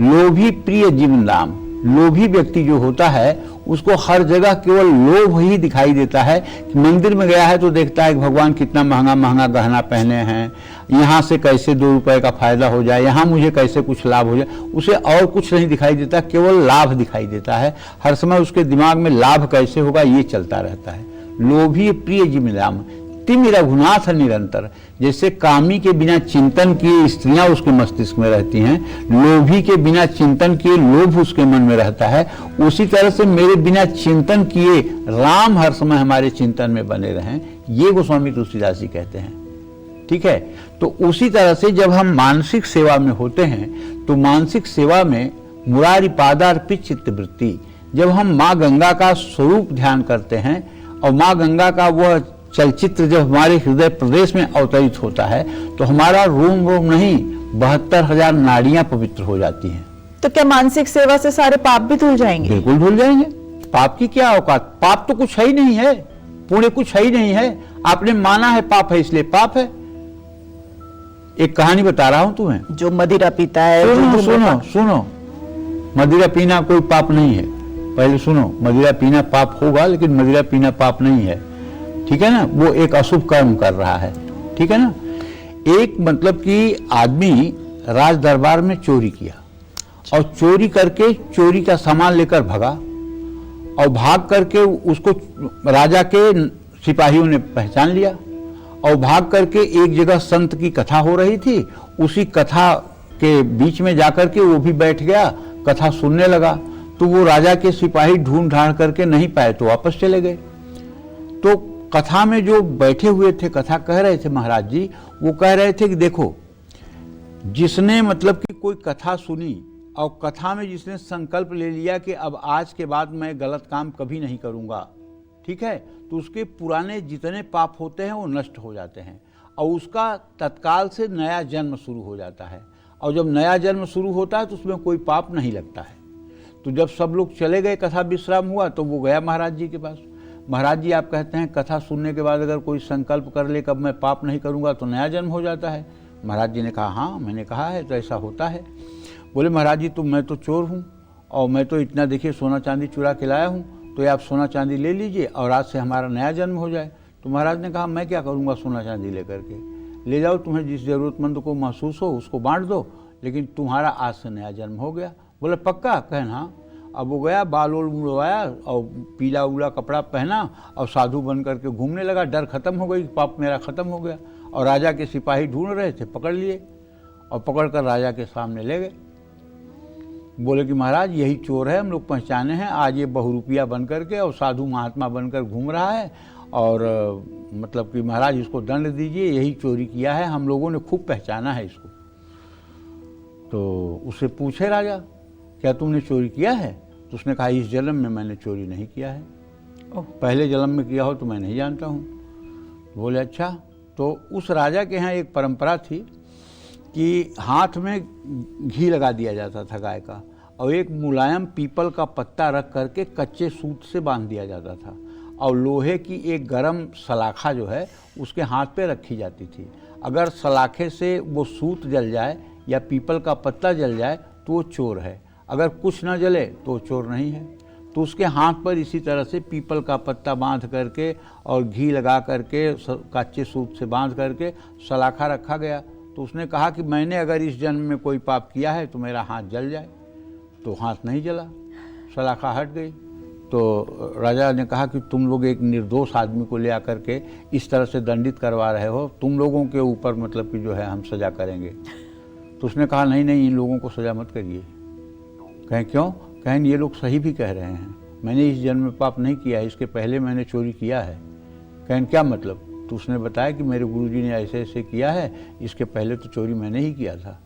लोभी प्रिय जिमि दाम, लोभी व्यक्ति जो होता है उसको हर जगह केवल लोभ ही दिखाई देता है। मंदिर में गया है तो देखता है कि भगवान कितना महंगा महंगा गहना पहने हैं, यहाँ से कैसे 2 रुपए का फायदा हो जाए, यहाँ मुझे कैसे कुछ लाभ हो जाए। उसे और कुछ नहीं दिखाई देता, केवल लाभ दिखाई देता है। हर समय उसके दिमाग में लाभ कैसे होगा ये चलता रहता है। लोभी प्रिय जिमि दाम तिमि रघुनाथ निरंतर। जैसे कामी के बिना चिंतन किए स्त्रियां उसके मस्तिष्क में रहती हैं, लोभी के बिना चिंतन किए लोभ उसके मन में रहता है, उसी तरह से मेरे बिना चिंतन किए राम हर समय हमारे चिंतन में बने रहें, ये गोस्वामी तुलसीदास जी कहते हैं। ठीक है, तो उसी तरह से जब हम मानसिक सेवा में होते हैं तो मानसिक सेवा में मुरारी पादार्पित चित्तवृत्ति, जब हम माँ गंगा का स्वरूप ध्यान करते हैं और माँ गंगा का वह चलचित्र जब हमारे हृदय प्रदेश में अवतरित होता है तो हमारा रोम रोम नहीं 72,000 नाड़ियां पवित्र हो जाती हैं। तो क्या मानसिक सेवा से सारे पाप भी धुल जाएंगे? बिल्कुल धुल जाएंगे। पाप की क्या औकात, पाप तो कुछ है ही नहीं है, पुण्य कुछ है ही नहीं है। आपने माना है पाप है इसलिए पाप है। एक कहानी बता रहा हूं तुम्हें। जो मदिरा पीता है, सुनो सुनो सुनो, मदिरा पीना कोई पाप नहीं है। पहले सुनो, मदिरा पीना पाप होगा लेकिन मदिरा पीना पाप नहीं है, ठीक है ना। वो एक अशुभ कर्म कर रहा है, ठीक है ना। एक मतलब कि आदमी राज दरबार में चोरी किया और चोरी करके चोरी का सामान लेकर भगा और भाग करके उसको राजा के सिपाहियों ने पहचान लिया और भाग करके एक जगह संत की कथा हो रही थी, उसी कथा के बीच में जाकर के वो भी बैठ गया, कथा सुनने लगा। तो वो राजा के सिपाही ढूंढ ढांढ करके नहीं पाए तो वापस चले गए। तो कथा में जो बैठे हुए थे, कथा कह रहे थे महाराज जी, वो कह रहे थे कि देखो, जिसने मतलब कि कोई कथा सुनी और कथा में जिसने संकल्प ले लिया कि अब आज के बाद मैं गलत काम कभी नहीं करूंगा, ठीक है, तो उसके पुराने जितने पाप होते हैं वो नष्ट हो जाते हैं और उसका तत्काल से नया जन्म शुरू हो जाता है। और जब नया जन्म शुरू होता है तो उसमें कोई पाप नहीं लगता है। तो जब सब लोग चले गए, कथा विश्राम हुआ, तो वो गया महाराज जी के पास। महाराज जी, आप कहते हैं कथा सुनने के बाद अगर कोई संकल्प कर ले कब मैं पाप नहीं करूँगा तो नया जन्म हो जाता है। महाराज जी ने कहा हाँ मैंने कहा है तो ऐसा होता है। बोले महाराज जी तो मैं तो चोर हूँ और मैं तो इतना देखिए सोना चांदी चुरा के लाया हूँ, तो ये आप सोना चांदी ले लीजिए और आज से हमारा नया जन्म हो जाए। तो महाराज ने कहा मैं क्या करूँगा सोना चांदी लेकर के, ले जाओ, तुम्हें जिस ज़रूरतमंद को महसूस हो उसको बांट दो, लेकिन तुम्हारा आज से नया जन्म हो गया। बोले पक्का? कहन हाँ। अब वो गया, बाल ओल मुड़वाया और पीला उला कपड़ा पहना और साधु बन करके घूमने लगा। डर खत्म हो गई, पाप मेरा खत्म हो गया। और राजा के सिपाही ढूंढ रहे थे, पकड़ लिए और पकड़कर राजा के सामने ले गए। बोले कि महाराज यही चोर है, हम लोग पहचाने हैं, आज ये बहुरूपिया बन करके और साधु महात्मा बनकर घूम रहा है और मतलब कि महाराज इसको दंड दीजिए, यही चोरी किया है, हम लोगों ने खूब पहचाना है इसको। तो उससे पूछे राजा क्या तुमने चोरी किया है? तो उसने कहा इस जन्म में मैंने चोरी नहीं किया है, पहले जन्म में किया हो तो मैं नहीं जानता हूँ। बोले अच्छा। तो उस राजा के यहाँ एक परंपरा थी कि हाथ में घी लगा दिया जाता था गाय का और एक मुलायम पीपल का पत्ता रख करके कच्चे सूत से बांध दिया जाता था और लोहे की एक गरम सलाखा जो है उसके हाथ पे रखी जाती थी। अगर सलाखे से वो सूत जल जाए या पीपल का पत्ता जल जाए तो वो चोर है, अगर कुछ ना जले तो चोर नहीं है। तो उसके हाथ पर इसी तरह से पीपल का पत्ता बांध करके और घी लगा करके कच्चे सूत से बांध करके सलाखा रखा गया। तो उसने कहा कि मैंने अगर इस जन्म में कोई पाप किया है तो मेरा हाथ जल जाए। तो हाथ नहीं जला, सलाखा हट गई। तो राजा ने कहा कि तुम लोग एक निर्दोष आदमी को ले आकर के इस तरह से दंडित करवा रहे हो, तुम लोगों के ऊपर मतलब कि जो है हम सज़ा करेंगे। तो उसने कहा नहीं नहीं, इन लोगों को सज़ा मत करिए। कहें क्यों? कहें ये लोग सही भी कह रहे हैं, मैंने इस जन्म में पाप नहीं किया है, इसके पहले मैंने चोरी किया है। कहें क्या मतलब? तो उसने बताया कि मेरे गुरुजी ने ऐसे ऐसे किया है, इसके पहले तो चोरी मैंने ही किया था।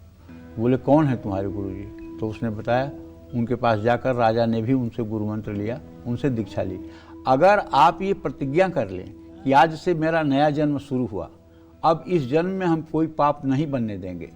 बोले कौन है तुम्हारे गुरुजी? तो उसने बताया। उनके पास जाकर राजा ने भी उनसे गुरु मंत्र लिया, उनसे दीक्षा ली। अगर आप ये प्रतिज्ञा कर लें कि आज से मेरा नया जन्म शुरू हुआ, अब इस जन्म में हम कोई पाप नहीं बनने देंगे,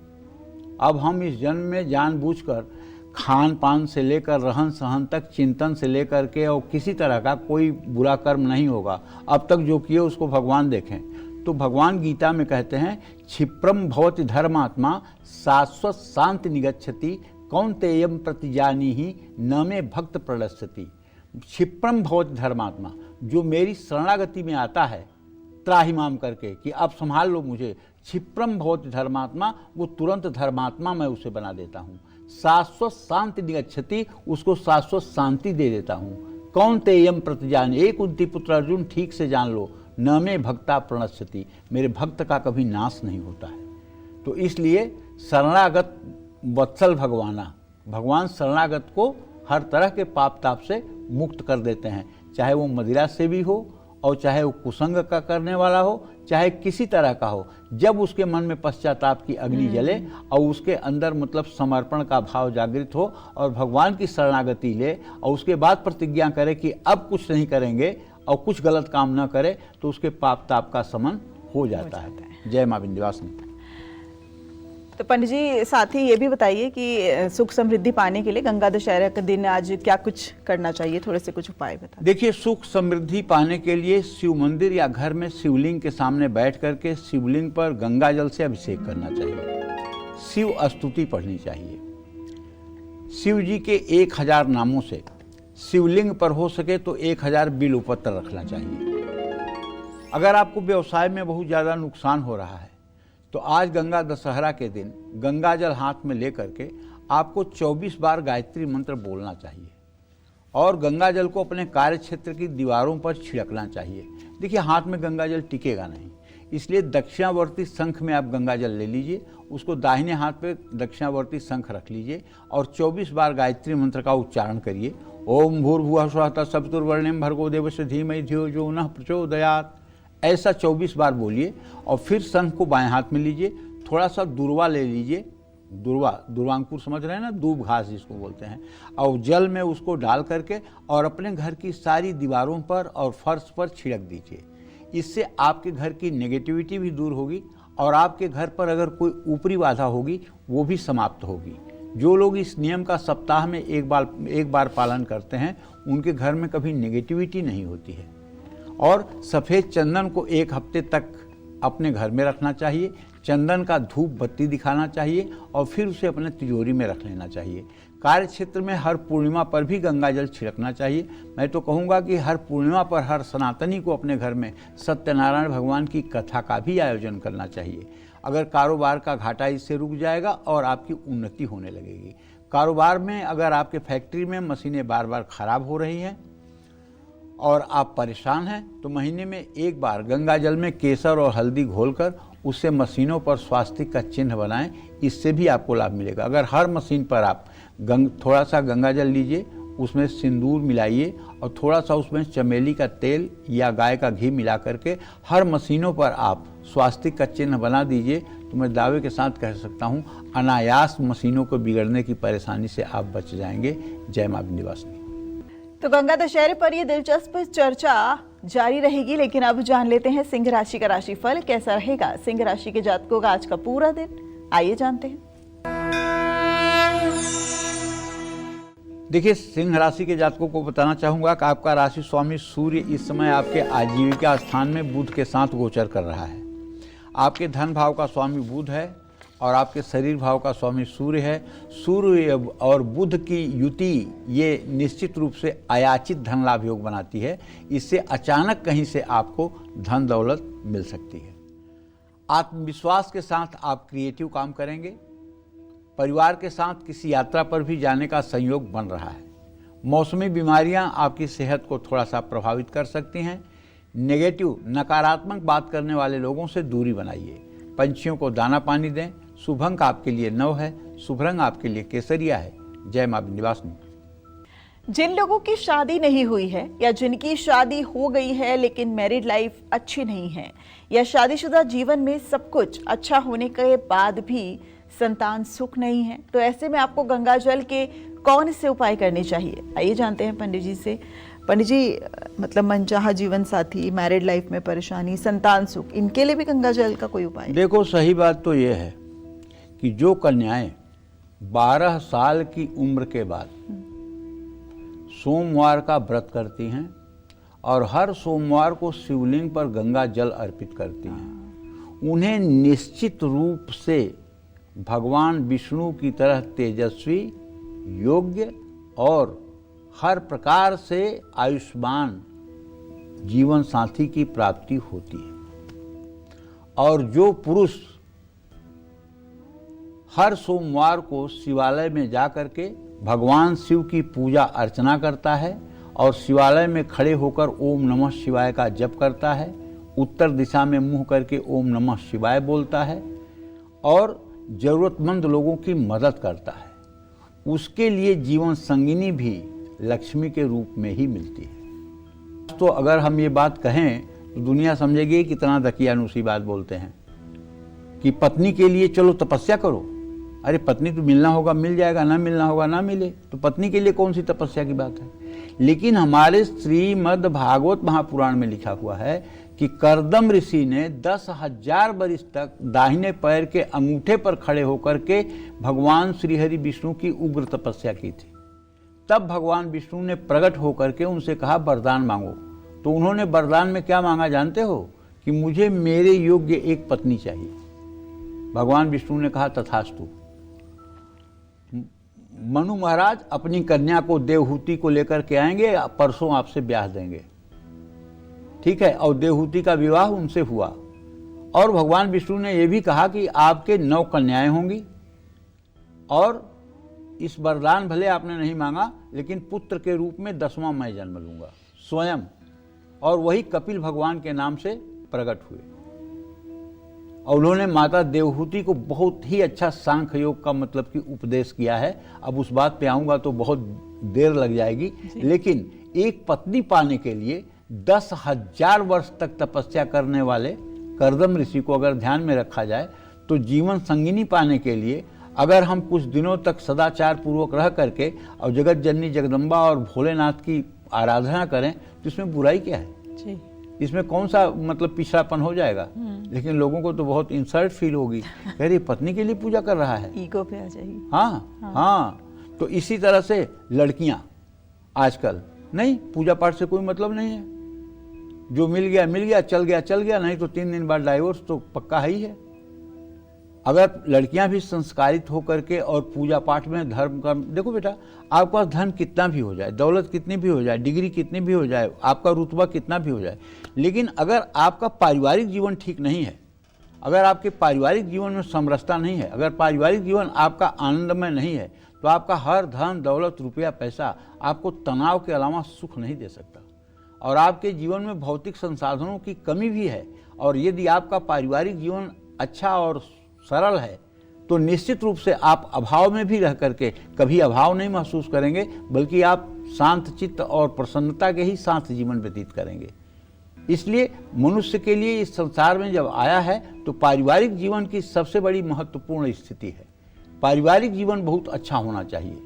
अब हम इस जन्म में जानबूझकर खान पान से लेकर रहन सहन तक, चिंतन से लेकर के और किसी तरह का कोई बुरा कर्म नहीं होगा, अब तक जो किए उसको भगवान देखें। तो भगवान गीता में कहते हैं क्षिप्रम भवति धर्मात्मा शाश्वत शांति निगच्छति कौन्तेयम प्रतिजानीहि न मे भक्त प्रणश्यति। क्षिप्रम भवति धर्मात्मा, जो मेरी शरणागति में आता है त्राहिमाम करके कि अब संभाल लो मुझे, क्षिप्रम भवति धर्मात्मा, वो तुरंत धर्मात्मा मैं उसे बना देता हूँ। शाश्वत शांति निगच्छति, उसको शाश्वत शांति दे देता हूँ। कौन्तेयम प्रतिजान, एक कुंती पुत्र अर्जुन ठीक से जान लो, न में भक्ता प्रणश्यति, मेरे भक्त का कभी नाश नहीं होता है। तो इसलिए शरणागत वत्सल भगवाना, भगवान शरणागत को हर तरह के पाप ताप से मुक्त कर देते हैं, चाहे वो मदिरा से भी हो और चाहे वो कुसंग का करने वाला हो, चाहे किसी तरह का हो। जब उसके मन में पश्चाताप की अग्नि जले और उसके अंदर मतलब समर्पण का भाव जागृत हो और भगवान की शरणागति ले और उसके बाद प्रतिज्ञा करे कि अब कुछ नहीं करेंगे और कुछ गलत काम न करे, तो उसके पाप ताप का शमन हो जाता है। जय मां विंध्यवासिनी। तो पंडित जी साथ ही ये भी बताइए कि सुख समृद्धि पाने के लिए गंगा दशहरा के दिन आज क्या कुछ करना चाहिए, थोड़े से कुछ उपाय बताइए। देखिए, सुख समृद्धि पाने के लिए शिव मंदिर या घर में शिवलिंग के सामने बैठ करके शिवलिंग पर गंगा जल से अभिषेक करना चाहिए, शिव स्तुति पढ़नी चाहिए, शिव जी के 1000 नामों से शिवलिंग पर हो सके तो 1000 बिल्वपत्र रखना चाहिए। अगर आपको व्यवसाय में बहुत ज़्यादा नुकसान हो रहा है तो आज गंगा दशहरा के दिन गंगा जल हाथ में ले करके आपको 24 बार गायत्री मंत्र बोलना चाहिए और गंगा जल को अपने कार्य क्षेत्र की दीवारों पर छिड़कना चाहिए। देखिए, हाथ में गंगा जल टिकेगा नहीं, इसलिए दक्षिणावर्ती शंख में आप गंगा जल ले लीजिए, उसको दाहिने हाथ पे दक्षिणावर्ती शंख रख लीजिए और 24 बार गायत्री मंत्र का उच्चारण करिए। ओम भूर्भुवः स्वः तत्सवितुर्वरेण्यं भर्गो देवस्य धीमहि धियो यो नः प्रचोदयात्, ऐसा 24 बार बोलिए और फिर शंख को बाएं हाथ में लीजिए, थोड़ा सा दूर्वा ले लीजिए दुर्वांकुर समझ रहे हैं ना, दूब घास जिसको बोलते हैं, और जल में उसको डाल करके और अपने घर की सारी दीवारों पर और फर्श पर छिड़क दीजिए। इससे आपके घर की नेगेटिविटी भी दूर होगी और आपके घर पर अगर कोई ऊपरी बाधा होगी वो भी समाप्त होगी। जो लोग इस नियम का सप्ताह में एक बार पालन करते हैं उनके घर में कभी नेगेटिविटी नहीं होती है। और सफ़ेद चंदन को 1 हफ्ते तक अपने घर में रखना चाहिए। चंदन का धूप बत्ती दिखाना चाहिए और फिर उसे अपने तिजोरी में रख लेना चाहिए। कार्य क्षेत्र में हर पूर्णिमा पर भी गंगा जल छिड़कना चाहिए। मैं तो कहूँगा कि हर पूर्णिमा पर हर सनातनी को अपने घर में सत्यनारायण भगवान की कथा का भी आयोजन करना चाहिए। अगर कारोबार का घाटा इससे रुक जाएगा और आपकी उन्नति होने लगेगी। कारोबार में अगर आपके फैक्ट्री में मशीनें बार बार खराब हो रही हैं और आप परेशान हैं तो महीने में 1 बार गंगा जल में केसर और हल्दी घोलकर उससे मशीनों पर स्वास्तिक का चिन्ह बनाएं। इससे भी आपको लाभ मिलेगा। अगर हर मशीन पर आप थोड़ा सा गंगा जल लीजिए, उसमें सिंदूर मिलाइए और थोड़ा सा उसमें चमेली का तेल या गाय का घी मिला करके हर मशीनों पर आप स्वास्तिक का चिन्ह बना दीजिए, तो मैं दावे के साथ कह सकता हूँ अनायास मशीनों को बिगड़ने की परेशानी से आप बच जाएंगे। जय मां विंध्यवासिनी। तो गंगा दशहरे पर ये दिलचस्प चर्चा जारी रहेगी, लेकिन अब जान लेते हैं सिंह राशि का राशिफल कैसा रहेगा सिंह राशि के जातकों का आज का पूरा दिन। आइए जानते हैं। देखिए, सिंह राशि के जातकों को बताना चाहूँगा कि आपका राशि स्वामी सूर्य इस समय आपके आजीविका स्थान में बुध के साथ गोचर कर रहा है। आपके धन भाव का स्वामी बुध है और आपके शरीर भाव का स्वामी सूर्य है। सूर्य और बुध की युति ये निश्चित रूप से अयाचित धन लाभ योग बनाती है। इससे अचानक कहीं से आपको धन दौलत मिल सकती है। आत्मविश्वास के साथ आप क्रिएटिव काम करेंगे। परिवार के साथ किसी यात्रा पर भी जाने का संयोग बन रहा है। मौसमी बीमारियां आपकी सेहत को थोड़ा सा प्रभावित कर सकती हैं। नेगेटिव नकारात्मक बात करने वाले लोगों से दूरी बनाइए। पंछियों को दाना पानी दें। शुभ अंक आपके लिए 9 है। शुभ रंग आपके लिए केसरिया है। जय मां विंध्यवासिनी। जिन लोगों की शादी नहीं हुई है या जिनकी शादी हो गई है लेकिन मैरिड लाइफ अच्छी नहीं है या शादीशुदा जीवन में सब कुछ अच्छा होने के बाद भी संतान सुख नहीं है, तो ऐसे में आपको गंगा जल के कौन से उपाय करने चाहिए? आइए जानते हैं पंडित जी से। पंडित जी, मतलब मनचाहा जीवन साथी, मैरिड लाइफ में परेशानी, संतान सुख, इनके लिए भी गंगा जल का कोई उपाय? देखो, सही बात तो ये है कि जो कन्याएं 12 साल की उम्र के बाद सोमवार का व्रत करती हैं और हर सोमवार को शिवलिंग पर गंगा जल अर्पित करती हैं, उन्हें निश्चित रूप से भगवान विष्णु की तरह तेजस्वी, योग्य और हर प्रकार से आयुष्मान जीवन साथी की प्राप्ति होती है। और जो पुरुष हर सोमवार को शिवालय में जाकर के भगवान शिव की पूजा अर्चना करता है और शिवालय में खड़े होकर ओम नमः शिवाय का जप करता है, उत्तर दिशा में मुंह करके ओम नमः शिवाय बोलता है और जरूरतमंद लोगों की मदद करता है, उसके लिए जीवन संगिनी भी लक्ष्मी के रूप में ही मिलती है। तो अगर हम ये बात कहें तो दुनिया समझेगी कितना दकियानुसी बात बोलते हैं कि पत्नी के लिए चलो तपस्या करो। अरे पत्नी तो मिलना होगा मिल जाएगा, ना मिलना होगा ना मिले, तो पत्नी के लिए कौन सी तपस्या की बात है। लेकिन हमारे श्रीमद् भागवत महापुराण में लिखा हुआ है कि कर्दम ऋषि ने 10,000 वर्ष तक दाहिने पैर के अंगूठे पर खड़े होकर के भगवान श्रीहरि विष्णु की उग्र तपस्या की थी। तब भगवान विष्णु ने प्रकट होकर के उनसे कहा वरदान मांगो। तो उन्होंने वरदान में क्या मांगा जानते हो? कि मुझे मेरे योग्य एक पत्नी चाहिए। भगवान विष्णु ने कहा तथास्तु। मनु महाराज अपनी कन्या को देवहूति को लेकर के आएंगे, परसों आपसे ब्याह देंगे, ठीक है। और देवहूति का विवाह उनसे हुआ और भगवान विष्णु ने यह भी कहा कि आपके 9 कन्याएं होंगी और इस वरदान भले आपने नहीं मांगा लेकिन पुत्र के रूप में 10वां मैं जन्म लूंगा स्वयं। और वही कपिल भगवान के नाम से प्रकट हुए और उन्होंने माता देवहूति को बहुत ही अच्छा सांख्य योग का मतलब कि उपदेश किया है। अब उस बात पे आऊंगा तो बहुत देर लग जाएगी, लेकिन एक पत्नी पाने के लिए 10,000 वर्ष तक तपस्या करने वाले कर्दम ऋषि को अगर ध्यान में रखा जाए तो जीवन संगिनी पाने के लिए अगर हम कुछ दिनों तक सदाचार पूर्वक रह करके और जगत जननी जगदम्बा और भोलेनाथ की आराधना करें तो इसमें बुराई क्या है जी। इसमें कौन सा मतलब पिछड़ापन हो जाएगा। लेकिन लोगों को तो बहुत इंसल्ट फील होगी, कह रही पत्नी के लिए पूजा कर रहा है, ईगो पे आ जाएगी। हाँ। तो इसी तरह से लड़कियां आजकल नहीं, पूजा पाठ से कोई मतलब नहीं है, जो मिल गया चल गया, नहीं तो 3 दिन बाद डाइवोर्स तो पक्का ही है। अगर लड़कियां भी संस्कारित होकर के और पूजा पाठ में धर्म का, देखो बेटा आपके पास धन कितना भी हो जाए, दौलत कितनी भी हो जाए, डिग्री कितनी भी हो जाए, आपका रुतबा कितना भी हो जाए, लेकिन अगर आपका पारिवारिक जीवन ठीक नहीं है, अगर आपके पारिवारिक जीवन में समरसता नहीं है, अगर पारिवारिक जीवन आपका आनंदमय नहीं है, तो आपका हर धन दौलत रुपया पैसा आपको तनाव के अलावा सुख नहीं दे सकता। और आपके जीवन में भौतिक संसाधनों की कमी भी है। और यदि आपका पारिवारिक जीवन अच्छा और सरल है तो निश्चित रूप से आप अभाव में भी रह करके कभी अभाव नहीं महसूस करेंगे, बल्कि आप शांत चित्त और प्रसन्नता के ही साथ जीवन व्यतीत करेंगे। इसलिए मनुष्य के लिए इस संसार में जब आया है तो पारिवारिक जीवन की सबसे बड़ी महत्वपूर्ण स्थिति है। पारिवारिक जीवन बहुत अच्छा होना चाहिए।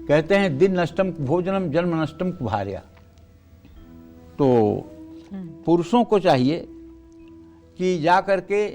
कहते हैं दिन नष्टम भोजनम जन्म नष्टम कुभार्या। तो पुरुषों को चाहिए कि जा करके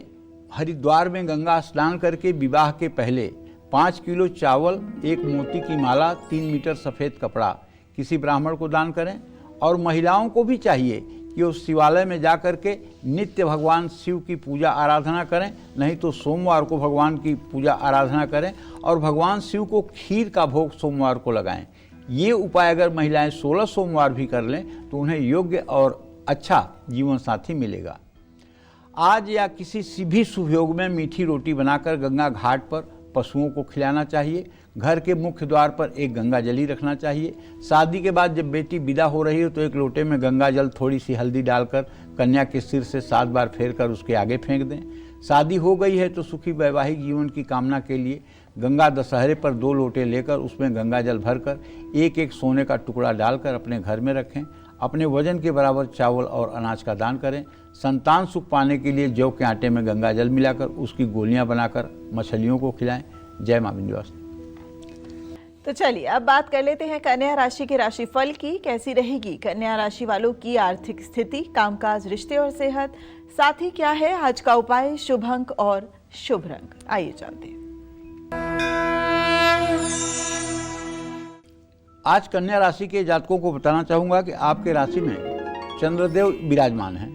हरिद्वार में गंगा स्नान करके विवाह के पहले 5 किलो चावल, 1 मोती की माला, 3 मीटर सफ़ेद कपड़ा किसी ब्राह्मण को दान करें। और महिलाओं को भी चाहिए कि वो शिवालय में जा कर के नित्य भगवान शिव की पूजा आराधना करें, नहीं तो सोमवार को भगवान की पूजा आराधना करें और भगवान शिव को खीर का भोग सोमवार को लगाएं। ये उपाय अगर महिलाएं 16 सोमवार भी कर लें तो उन्हें योग्य और अच्छा जीवन साथी मिलेगा। आज या किसी भी शुभ योग में मीठी रोटी बनाकर गंगा घाट पर पशुओं को खिलाना चाहिए। घर के मुख्य द्वार पर एक गंगा जली रखना चाहिए। शादी के बाद जब बेटी विदा हो रही हो तो एक लोटे में गंगा जल थोड़ी सी हल्दी डालकर कन्या के सिर से 7 बार फेर कर उसके आगे फेंक दें। शादी हो गई है तो सुखी वैवाहिक जीवन की कामना के लिए गंगा दशहरे पर 2 लोटे लेकर उसमें गंगा जल भरकर एक सोने का टुकड़ा डालकर अपने घर में रखें। अपने वजन के बराबर चावल और अनाज का दान करें। संतान सुख पाने के लिए जौ के आटे में गंगा जल मिलाकर उसकी गोलियां बनाकर मछलियों को खिलाएं। जय मां विंध्यवासिनी। तो चलिए अब बात कर लेते हैं कन्या राशि के राशिफल की। कैसी रहेगी कन्या राशि वालों की आर्थिक स्थिति, कामकाज, रिश्ते और सेहत, साथ ही क्या है आज का उपाय, शुभ अंक और शुभ रंग। आइए जानते हैं। आज कन्या राशि के जातकों को बताना चाहूंगा कि आपके राशि में चंद्रदेव विराजमान है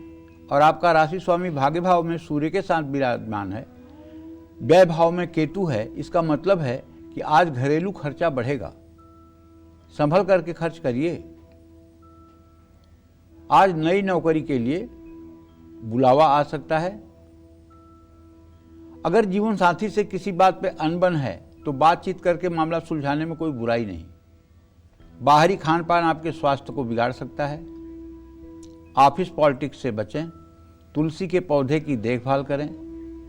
और आपका राशि स्वामी भाग्य भाव में सूर्य के साथ विराजमान है। व्यय भाव में केतु है। इसका मतलब है कि आज घरेलू खर्चा बढ़ेगा, संभल करके खर्च करिए। आज नई नौकरी के लिए बुलावा आ सकता है। अगर जीवन साथी से किसी बात पे अनबन है तो बातचीत करके मामला सुलझाने में कोई बुराई नहीं। बाहरी खान पान आपके स्वास्थ्य को बिगाड़ सकता है। ऑफिस पॉलिटिक्स से बचें। तुलसी के पौधे की देखभाल करें।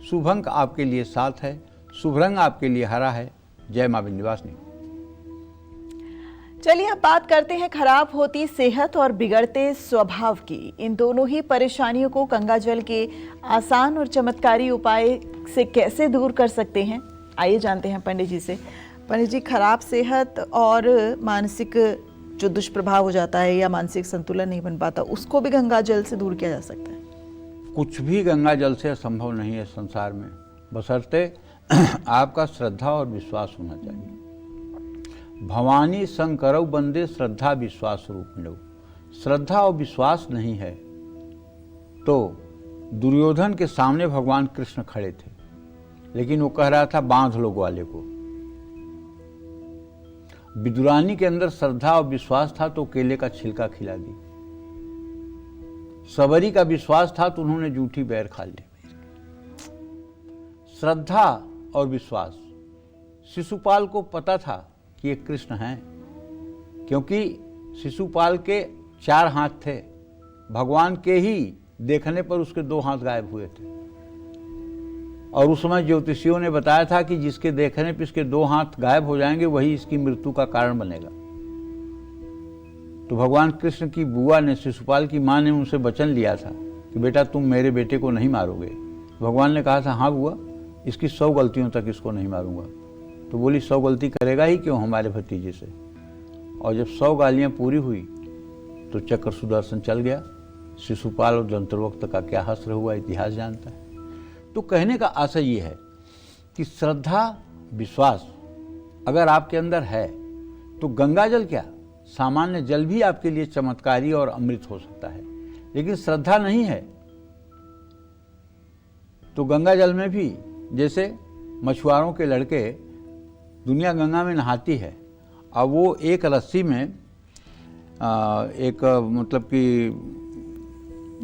शुभ अंक आपके लिए 7 है। शुभ रंग आपके लिए हरा है। जय मां विंध्यवासिनी। चलिए अब बात करते हैं खराब होती सेहत और बिगड़ते स्वभाव की। इन दोनों ही परेशानियों को गंगाजल के आसान और चमत्कारी उपाय से कैसे दूर कर सकते हैं, आइए जानते हैं पंडित जी से। पंडित जी, खराब सेहत और मानसिक जो दुष्प्रभाव हो जाता है या मानसिक संतुलन नहीं बन पाता, उसको भी गंगाजल से दूर किया जा सकता है? कुछ भी गंगाजल से असंभव नहीं है संसार में, बशर्ते आपका श्रद्धा और विश्वास होना चाहिए। भवानी शंकरौ बंदे श्रद्धा विश्वास रूप में। श्रद्धा और विश्वास नहीं है तो दुर्योधन के सामने भगवान कृष्ण खड़े थे, लेकिन वो कह रहा था बांध लो ग्वाले को। विदुरानी के अंदर श्रद्धा और विश्वास था तो केले का छिलका खिला दी। सबरी का विश्वास था तो उन्होंने जूठी बैर खा ली। श्रद्धा और विश्वास, शिशुपाल को पता था कि ये कृष्ण हैं, क्योंकि शिशुपाल के 4 हाथ थे। भगवान के ही देखने पर उसके 2 हाथ गायब हुए थे और उस समय ज्योतिषियों ने बताया था कि जिसके देखने पर इसके 2 हाथ गायब हो जाएंगे वही इसकी मृत्यु का कारण बनेगा। तो भगवान कृष्ण की बुआ ने, शिशुपाल की मां ने उनसे वचन लिया था कि बेटा तुम मेरे बेटे को नहीं मारोगे। भगवान ने कहा था हाँ बुआ, इसकी 100 गलतियों तक इसको नहीं मारूंगा। तो बोली 100 गलती करेगा ही क्यों हमारे भतीजे से। और जब 100 गालियाँ पूरी हुई तो चक्र सुदर्शन चल गया। शिशुपाल और दंतवक्त का क्या हश्र हुआ इतिहास जानता है। तो कहने का आशय ये है कि श्रद्धा विश्वास अगर आपके अंदर है तो गंगा जल क्या, सामान्य जल भी आपके लिए चमत्कारी और अमृत हो सकता है। लेकिन श्रद्धा नहीं है तो गंगा जल में भी, जैसे मछुआरों के लड़के दुनिया गंगा में नहाती है, अब वो एक रस्सी में एक मतलब कि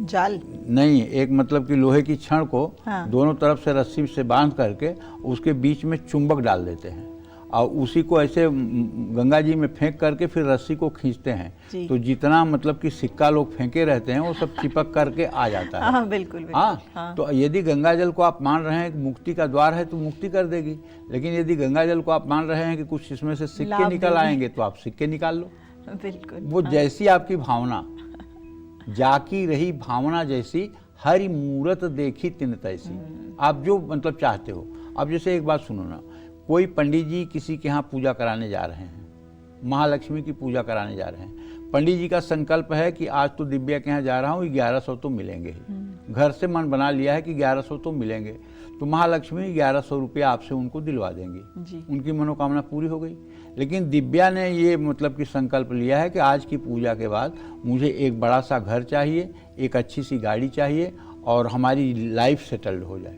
जाल नहीं, एक मतलब कि लोहे की छड़ को हाँ। दोनों तरफ से रस्सी से बांध करके उसके बीच में चुंबक डाल देते हैं और उसी को ऐसे गंगा जी में फेंक करके फिर रस्सी को खींचते हैं। जी। तो जितना मतलब कि सिक्का लोग फेंके रहते हैं वो सब चिपक करके आ जाता है। हाँ बिल्कुल बिल्कुल। हाँ, हाँ। तो यदि गंगा जल को आप मान रहे हैं कि मुक्ति का द्वार है तो मुक्ति कर देगी। लेकिन यदि गंगा जल को आप मान रहे हैं कि कुछ इसमें से सिक्के लाभ निकल देगी। आएंगे तो आप सिक्के निकाल लो। बिल्कुल। वो जैसी आपकी भावना, जाकी रही भावना जैसी, हरि मूरत देखी तिन तैसी। आप जो मतलब चाहते हो। अब जैसे एक बात सुनो ना, कोई पंडित जी किसी के यहाँ पूजा कराने जा रहे हैं, महालक्ष्मी की पूजा कराने जा रहे हैं। पंडित जी का संकल्प है कि आज तो दिव्या के यहाँ जा रहा हूँ, 1100 तो मिलेंगे ही। घर से मन बना लिया है कि 1100 तो मिलेंगे, तो महालक्ष्मी 1100 रुपया आपसे उनको दिलवा देंगी। जी। उनकी मनोकामना पूरी हो गई। लेकिन दिव्या ने ये मतलब कि संकल्प लिया है कि आज की पूजा के बाद मुझे एक बड़ा सा घर चाहिए, एक अच्छी सी गाड़ी चाहिए और हमारी लाइफ सेटल्ड हो जाए।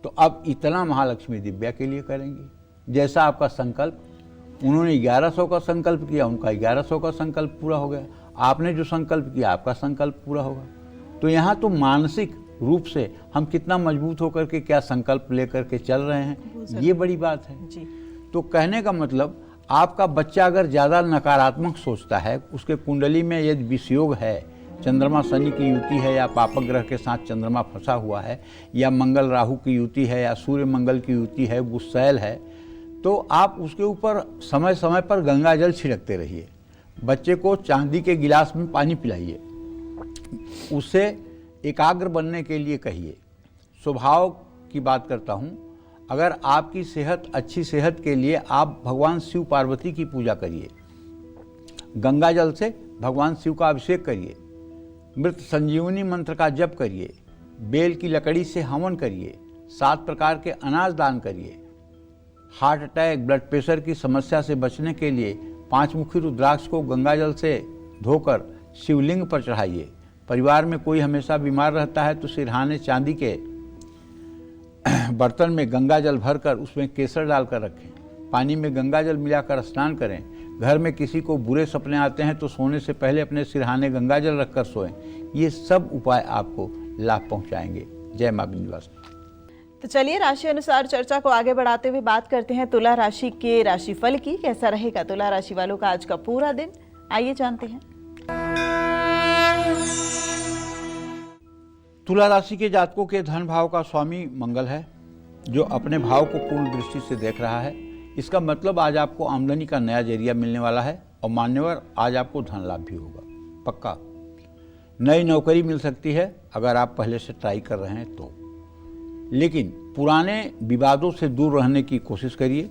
तो अब इतना महालक्ष्मी दिव्या के लिए करेंगी जैसा आपका संकल्प। उन्होंने 1100 का संकल्प किया, उनका 1100 का संकल्प पूरा हो गया। आपने जो संकल्प किया आपका संकल्प पूरा होगा। तो यहाँ तो मानसिक रूप से हम कितना मजबूत होकर के क्या संकल्प लेकर के चल रहे हैं, ये बड़ी बात है। जी। तो कहने का मतलब, आपका बच्चा अगर ज़्यादा नकारात्मक सोचता है, उसके कुंडली में यदि विषयोग है, चंद्रमा शनि की युति है या पापक ग्रह के साथ चंद्रमा फंसा हुआ है, या मंगल राहु की युति है, या सूर्य मंगल की युति है, गुस्सैल है, तो आप उसके ऊपर समय समय पर गंगा जल छिड़कते रहिए। बच्चे को चांदी के गिलास में पानी पिलाइए, उसे एकाग्र बनने के लिए कहिए। स्वभाव की बात करता हूँ, अगर आपकी सेहत, अच्छी सेहत के लिए आप भगवान शिव पार्वती की पूजा करिए, गंगा जल से भगवान शिव का अभिषेक करिए, मृत संजीवनी मंत्र का जप करिए, बेल की लकड़ी से हवन करिए, 7 प्रकार के अनाज दान करिए। हार्ट अटैक, ब्लड प्रेशर की समस्या से बचने के लिए 5 मुखी रुद्राक्ष को गंगा जल से धोकर शिवलिंग पर चढ़ाइए। परिवार में कोई हमेशा बीमार रहता है तो सिरहाने चांदी के बर्तन में गंगा जल भरकर उसमें केसर डालकर रखें। पानी में गंगा जल मिलाकर स्नान करें। घर में किसी को बुरे सपने आते हैं तो सोने से पहले अपने सिरहाने गंगा जल रखकर सोएं। ये सब उपाय आपको लाभ पहुंचाएंगे। जय मां विंध्यवासिनी। तो चलिए राशि अनुसार चर्चा को आगे बढ़ाते हुए बात करते हैं तुला राशि के राशिफल की। कैसा रहेगा तुला राशि वालों का आज का पूरा दिन, आइए जानते हैं। तुला राशि के जातकों के धन भाव का स्वामी मंगल है, जो अपने भाव को पूर्ण दृष्टि से देख रहा है। इसका मतलब आज आपको आमदनी का नया जरिया मिलने वाला है और मान्यवर आज आपको धन लाभ भी होगा पक्का। नई नौकरी मिल सकती है अगर आप पहले से ट्राई कर रहे हैं तो। लेकिन पुराने विवादों से दूर रहने की कोशिश करिए।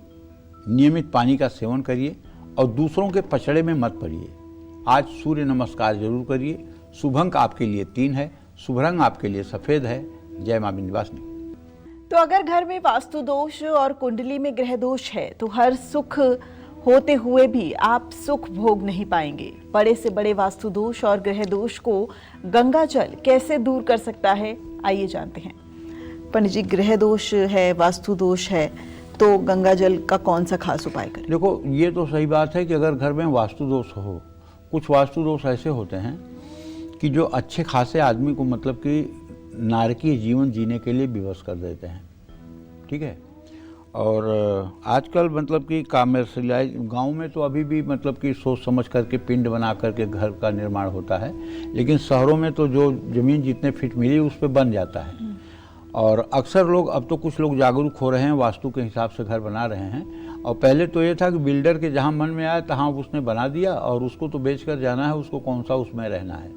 नियमित पानी का सेवन करिए और दूसरों के पचड़े में मत पड़िए। आज सूर्य नमस्कार जरूर करिए। शुभ अंक आपके लिए 3 है। शुभ रंग आपके लिए सफेद है। जय मां विंध्यवासिनी। तो अगर घर में वास्तु दोष और कुंडली में ग्रह दोष है तो हर सुख होते हुए भी आप सुख भोग नहीं पाएंगे। बड़े से बड़े वास्तु दोष और ग्रह दोष को गंगा जल कैसे दूर कर सकता है, आइए जानते हैं। पंडित जी, ग्रह दोष है, वास्तु दोष है, तो गंगा जल का कौन सा खास उपाय करें? देखो, ये तो सही बात है कि अगर घर में वास्तु दोष हो, कुछ वास्तु दोष ऐसे होते हैं कि जो अच्छे खासे आदमी को मतलब कि नारकीय जीवन जीने के लिए विवश कर देते हैं। ठीक है। और आजकल मतलब कि कमर्शियलाइज गांव में तो अभी भी मतलब कि सोच समझ करके पिंड बना करके घर का निर्माण होता है, लेकिन शहरों में तो जो ज़मीन जितने फीट मिली उस पर बन जाता है। और अक्सर लोग, अब तो कुछ लोग जागरूक हो रहे हैं, वास्तु के हिसाब से घर बना रहे हैं। और पहले तो ये था कि बिल्डर के जहाँ मन में आया तहाँ उसने बना दिया और उसको तो बेच कर जाना है, उसको कौन सा उसमें रहना है।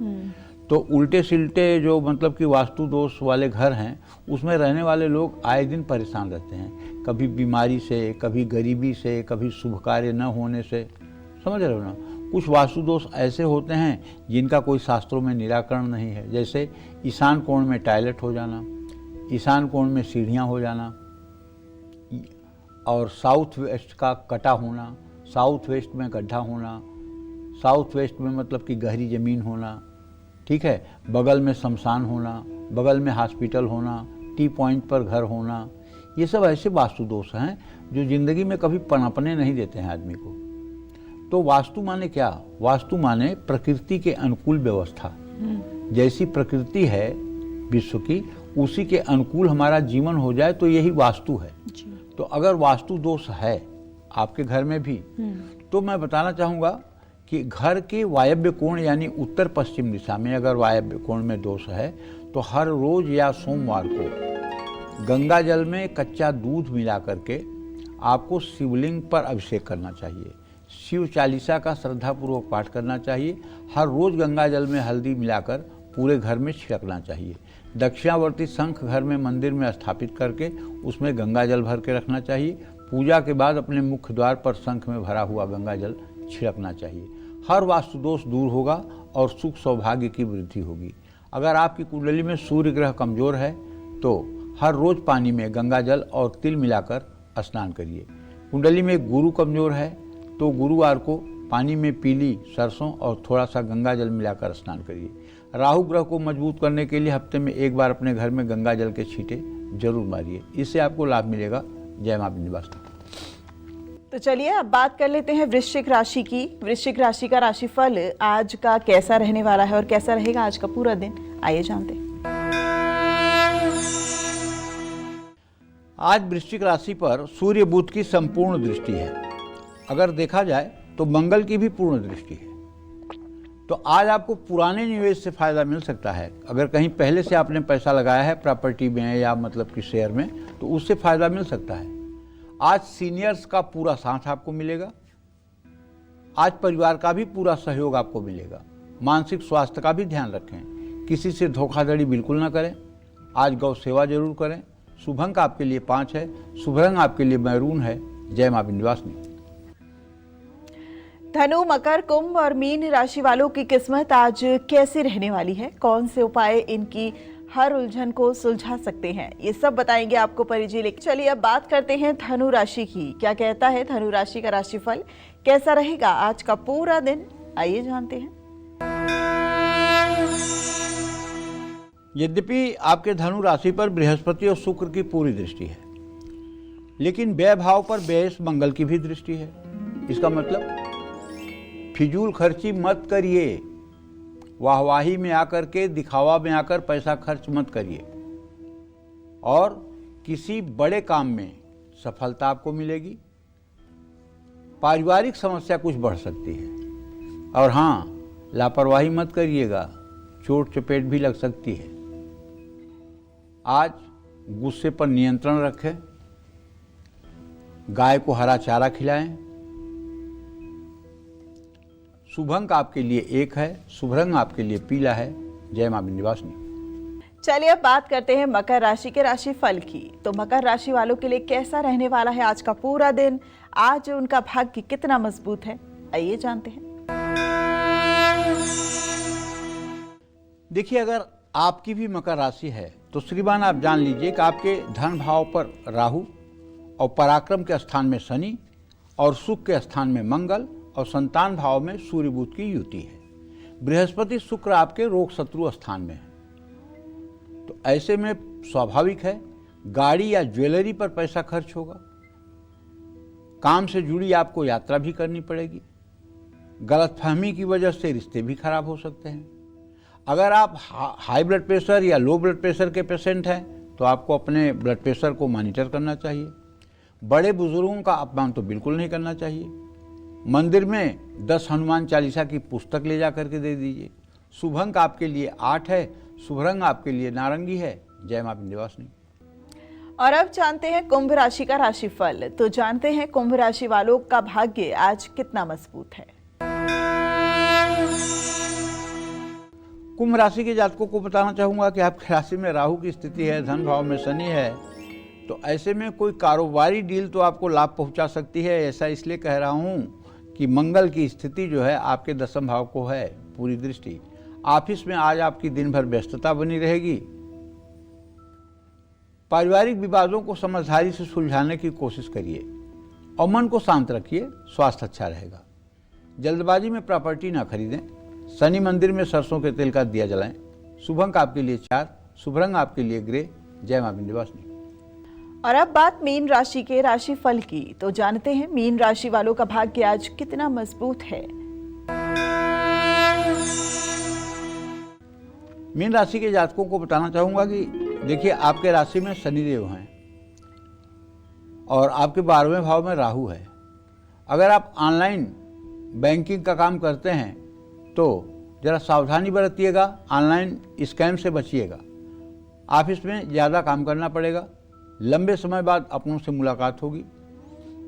तो उल्टे सिल्टे जो मतलब कि वास्तु दोष वाले घर हैं उसमें रहने वाले लोग आए दिन परेशान रहते हैं, कभी बीमारी से, कभी गरीबी से, कभी शुभ कार्य न होने से। समझ रहे हो ना। कुछ वास्तु दोष ऐसे होते हैं जिनका कोई शास्त्रों में निराकरण नहीं है, जैसे ईशान कोण में टॉयलेट हो जाना, ईशान कोण में सीढ़ियाँ हो जाना, और साउथ वेस्ट का कटा होना, साउथ वेस्ट में गड्ढा होना, साउथ वेस्ट में मतलब कि गहरी ज़मीन होना, ठीक है, बगल में शमशान होना, बगल में हॉस्पिटल होना, टी पॉइंट पर घर होना। ये सब ऐसे वास्तु दोष हैं जो ज़िंदगी में कभी पनपने नहीं देते हैं आदमी को। तो वास्तु माने क्या? वास्तु माने प्रकृति के अनुकूल व्यवस्था। जैसी प्रकृति है विश्व की, उसी के अनुकूल हमारा जीवन हो जाए तो यही वास्तु है। तो अगर वास्तु दोष है आपके घर में भी, तो मैं बताना चाहूँगा कि घर के वायव्य कोण यानी उत्तर पश्चिम दिशा में अगर वायव्य कोण में दोष है तो हर रोज या सोमवार को गंगा जल में कच्चा दूध मिला करके आपको शिवलिंग पर अभिषेक करना चाहिए। शिव चालीसा का श्रद्धापूर्वक पाठ करना चाहिए। हर रोज गंगा जल में हल्दी मिलाकर पूरे घर में छिड़कना चाहिए। दक्षिणावर्ती शंख घर में मंदिर में स्थापित करके उसमें गंगा जल भर के रखना चाहिए। पूजा के बाद अपने मुख्य द्वार पर शंख में भरा हुआ गंगा जल छिड़कना चाहिए। हर वास्तु दोष दूर होगा और सुख सौभाग्य की वृद्धि होगी। अगर आपकी कुंडली में सूर्य ग्रह कमजोर है तो हर रोज पानी में गंगा जल और तिल मिलाकर स्नान करिए। कुंडली में गुरु कमजोर है तो गुरुवार को पानी में पीली सरसों और थोड़ा सा गंगा जल मिलाकर स्नान करिए। राहु ग्रह को मजबूत करने के लिए हफ्ते में एक बार अपने घर में गंगा जल के छींटे जरूर मारिए, इससे आपको लाभ मिलेगा। जय मां विंध्यवासिनी। तो चलिए अब बात कर लेते हैं वृश्चिक राशि की। वृश्चिक राशि का राशिफल आज का कैसा रहने वाला है और कैसा रहेगा आज का पूरा दिन, आइए जानते हैं। आज वृश्चिक राशि पर सूर्य बुध की संपूर्ण दृष्टि है। अगर देखा जाए तो मंगल की भी पूर्ण दृष्टि है। तो आज आपको पुराने निवेश से फायदा मिल सकता है। अगर कहीं पहले से आपने पैसा लगाया है प्रॉपर्टी में या मतलब कि शेयर में, तो उससे फायदा मिल सकता है। आज सीनियर्स का पूरा साथ आपको मिलेगा। आज परिवार का भी पूरा सहयोग आपको मिलेगा। मानसिक स्वास्थ्य का भी ध्यान रखें, किसी से धोखाधड़ी बिल्कुल ना करें। आज गौ सेवा जरूर करें। शुभ अंक आपके लिए 5 है। शुभ रंग आपके लिए मैरून है। जय मां विंध्यवासिनी। धनु, मकर, कुंभ और मीन राशि वालों की किस्मत आज कैसी रहने वाली है? कौन से उपाय इनकी हर उलझन को सुलझा सकते हैं, ये सब बताएंगे आपको परिजी लेकर। चलिए अब बात करते हैं धनु राशि की। क्या कहता है धनु राशि का राशिफल, कैसा रहेगा आज का पूरा दिन, आइए जानते हैं। यद्यपि आपके धनु राशि पर बृहस्पति और शुक्र की पूरी दृष्टि है, लेकिन व्यय भाव पर व्यय मंगल की भी दृष्टि है। इसका मतलब फिजूल खर्ची मत करिए। वाहवाही में आकर के, दिखावा में आकर पैसा खर्च मत करिए। और किसी बड़े काम में सफलता आपको मिलेगी। पारिवारिक समस्या कुछ बढ़ सकती है। और हाँ, लापरवाही मत करिएगा, चोट चपेट भी लग सकती है। आज गुस्से पर नियंत्रण रखें। गाय को हरा चारा खिलाएं। शुभ अंक आपके लिए 1 है। शुभ रंग आपके लिए पीला है। जय मां विंध्यवासिनी। चलिए अब बात करते हैं मकर राशि के राशिफल की। तो मकर राशि वालों के लिए कैसा रहने वाला है आज का पूरा दिन, आज उनका भाग्य कितना मजबूत है, आइए जानते हैं। देखिए, अगर आपकी भी मकर राशि है तो श्रीमान आप जान लीजिए कि आपके धन भाव पर राहु और पराक्रम के स्थान में शनि और सुख के स्थान में मंगल और संतान भाव में सूर्य बुध की युति है। बृहस्पति शुक्र आपके रोग शत्रु स्थान में है। तो ऐसे में स्वाभाविक है गाड़ी या ज्वेलरी पर पैसा खर्च होगा। काम से जुड़ी आपको यात्रा भी करनी पड़ेगी। गलतफहमी की वजह से रिश्ते भी खराब हो सकते हैं। अगर आप हाई ब्लड प्रेशर या लो ब्लड प्रेशर के पेशेंट हैं तो आपको अपने ब्लड प्रेशर को मॉनिटर करना चाहिए। बड़े बुजुर्गों का अपमान तो बिल्कुल नहीं करना चाहिए। मंदिर में 10 हनुमान चालीसा की पुस्तक ले जा करके दे दीजिए। शुभ अंक आपके लिए 8 है। शुभ रंग आपके लिए नारंगी है। जय मां विंध्यवासिनी। और अब जानते हैं कुंभ राशि का राशिफल। तो जानते हैं कुंभ राशि वालों का भाग्य आज कितना मजबूत है। कुंभ राशि के जातकों को बताना चाहूँगा कि आपकी राशि में राहु की स्थिति है, धन भाव में शनि है, तो ऐसे में कोई कारोबारी डील तो आपको लाभ पहुंचा सकती है। ऐसा इसलिए कह रहा हूं कि मंगल की स्थिति जो है आपके दशम भाव को है पूरी दृष्टि। ऑफिस में आज आपकी दिन भर व्यस्तता बनी रहेगी। पारिवारिक विवादों को समझदारी से सुलझाने की कोशिश करिए और मन को शांत रखिए, स्वास्थ्य अच्छा रहेगा। जल्दबाजी में प्रॉपर्टी ना खरीदें। शनि मंदिर में सरसों के तेल का दिया जलाएं। शुभ अंक आपके लिए 4, शुभ रंग आपके लिए ग्रे। जय मां विंध्यवासिनी। और अब बात मीन राशि के राशिफल की, तो जानते हैं मीन राशि वालों का भाग्य आज कितना मजबूत है। मीन राशि के जातकों को बताना चाहूंगा कि देखिए, आपके राशि में शनिदेव हैं और आपके 12वें भाव में राहु है। अगर आप ऑनलाइन बैंकिंग का काम करते हैं तो जरा सावधानी बरतिएगा, ऑनलाइन स्कैम से बचिएगा। ऑफिस में ज़्यादा काम करना पड़ेगा। लंबे समय बाद अपनों से मुलाकात होगी।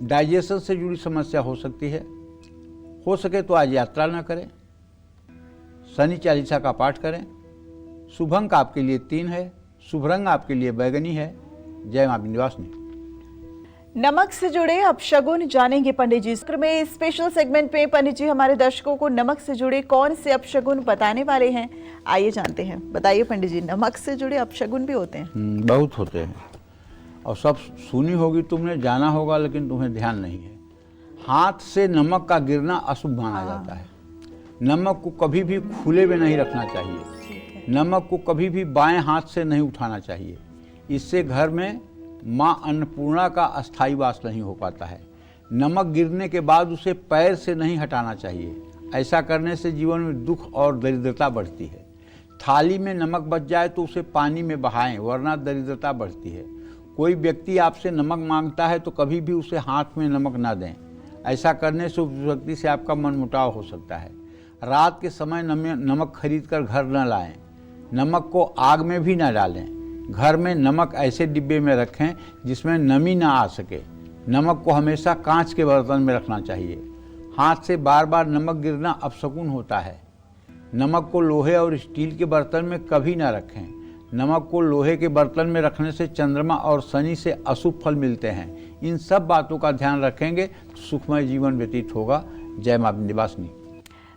डाइजेशन से जुड़ी समस्या हो सकती है। हो सके तो आज यात्रा न करें। शनि चालीसा का पाठ करें। शुभ अंक आपके लिए 3 है, शुभ रंग आपके लिए बैगनी है। जय मां विंध्यवासिनी। नमक से जुड़े अपशगुन जानेंगे पंडित जी। में स्पेशल सेगमेंट में पंडित जी हमारे दर्शकों को नमक से जुड़े कौन से अपशगुन बताने वाले हैं, आइए जानते हैं। बताइए पंडित जी, नमक से जुड़े अपशगुन भी होते हैं? बहुत होते हैं और सब सुनी होगी तुमने, जाना होगा, लेकिन तुम्हें ध्यान नहीं है। हाथ से नमक का गिरना अशुभ माना जाता है। नमक को कभी भी खुले में नहीं रखना चाहिए। नमक को कभी भी बाएं हाथ से नहीं उठाना चाहिए। इससे घर में मां अन्नपूर्णा का अस्थायी वास नहीं हो पाता है। नमक गिरने के बाद उसे पैर से नहीं हटाना चाहिए। ऐसा करने से जीवन में दुख और दरिद्रता बढ़ती है। थाली में नमक बच जाए तो उसे पानी में बहाएं, वरना दरिद्रता बढ़ती है। कोई व्यक्ति आपसे नमक मांगता है तो कभी भी उसे हाथ में नमक ना दें। ऐसा करने से उस व्यक्ति से आपका मनमुटाव हो सकता है। रात के समय नमक खरीद कर घर न लाएं। नमक को आग में भी ना डालें। घर में नमक ऐसे डिब्बे में रखें जिसमें नमी ना आ सके। नमक को हमेशा कांच के बर्तन में रखना चाहिए। हाथ से बार बार नमक गिरना अपशकुन होता है। नमक को लोहे और स्टील के बर्तन में कभी ना रखें। नमक को लोहे के बर्तन में रखने से चंद्रमा और शनि से अशुभ फल मिलते हैं। इन सब बातों का ध्यान रखेंगे तो सुखमय जीवन व्यतीत होगा। जय मां विंध्यवासिनी।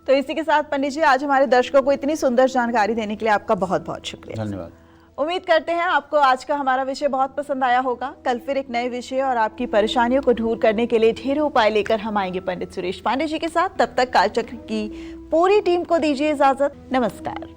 तो इसी के साथ पंडित जी आज हमारे दर्शकों को इतनी सुंदर जानकारी देने के लिए आपका बहुत बहुत शुक्रिया। धन्यवाद। उम्मीद करते हैं आपको आज का हमारा विषय बहुत पसंद आया होगा। कल फिर एक नए विषय और आपकी परेशानियों को दूर करने के लिए ढेरों उपाय लेकर हम आएंगे पंडित सुरेश पांडे जी के साथ। तब तक कालचक्र की पूरी टीम को दीजिए इजाजत। नमस्कार।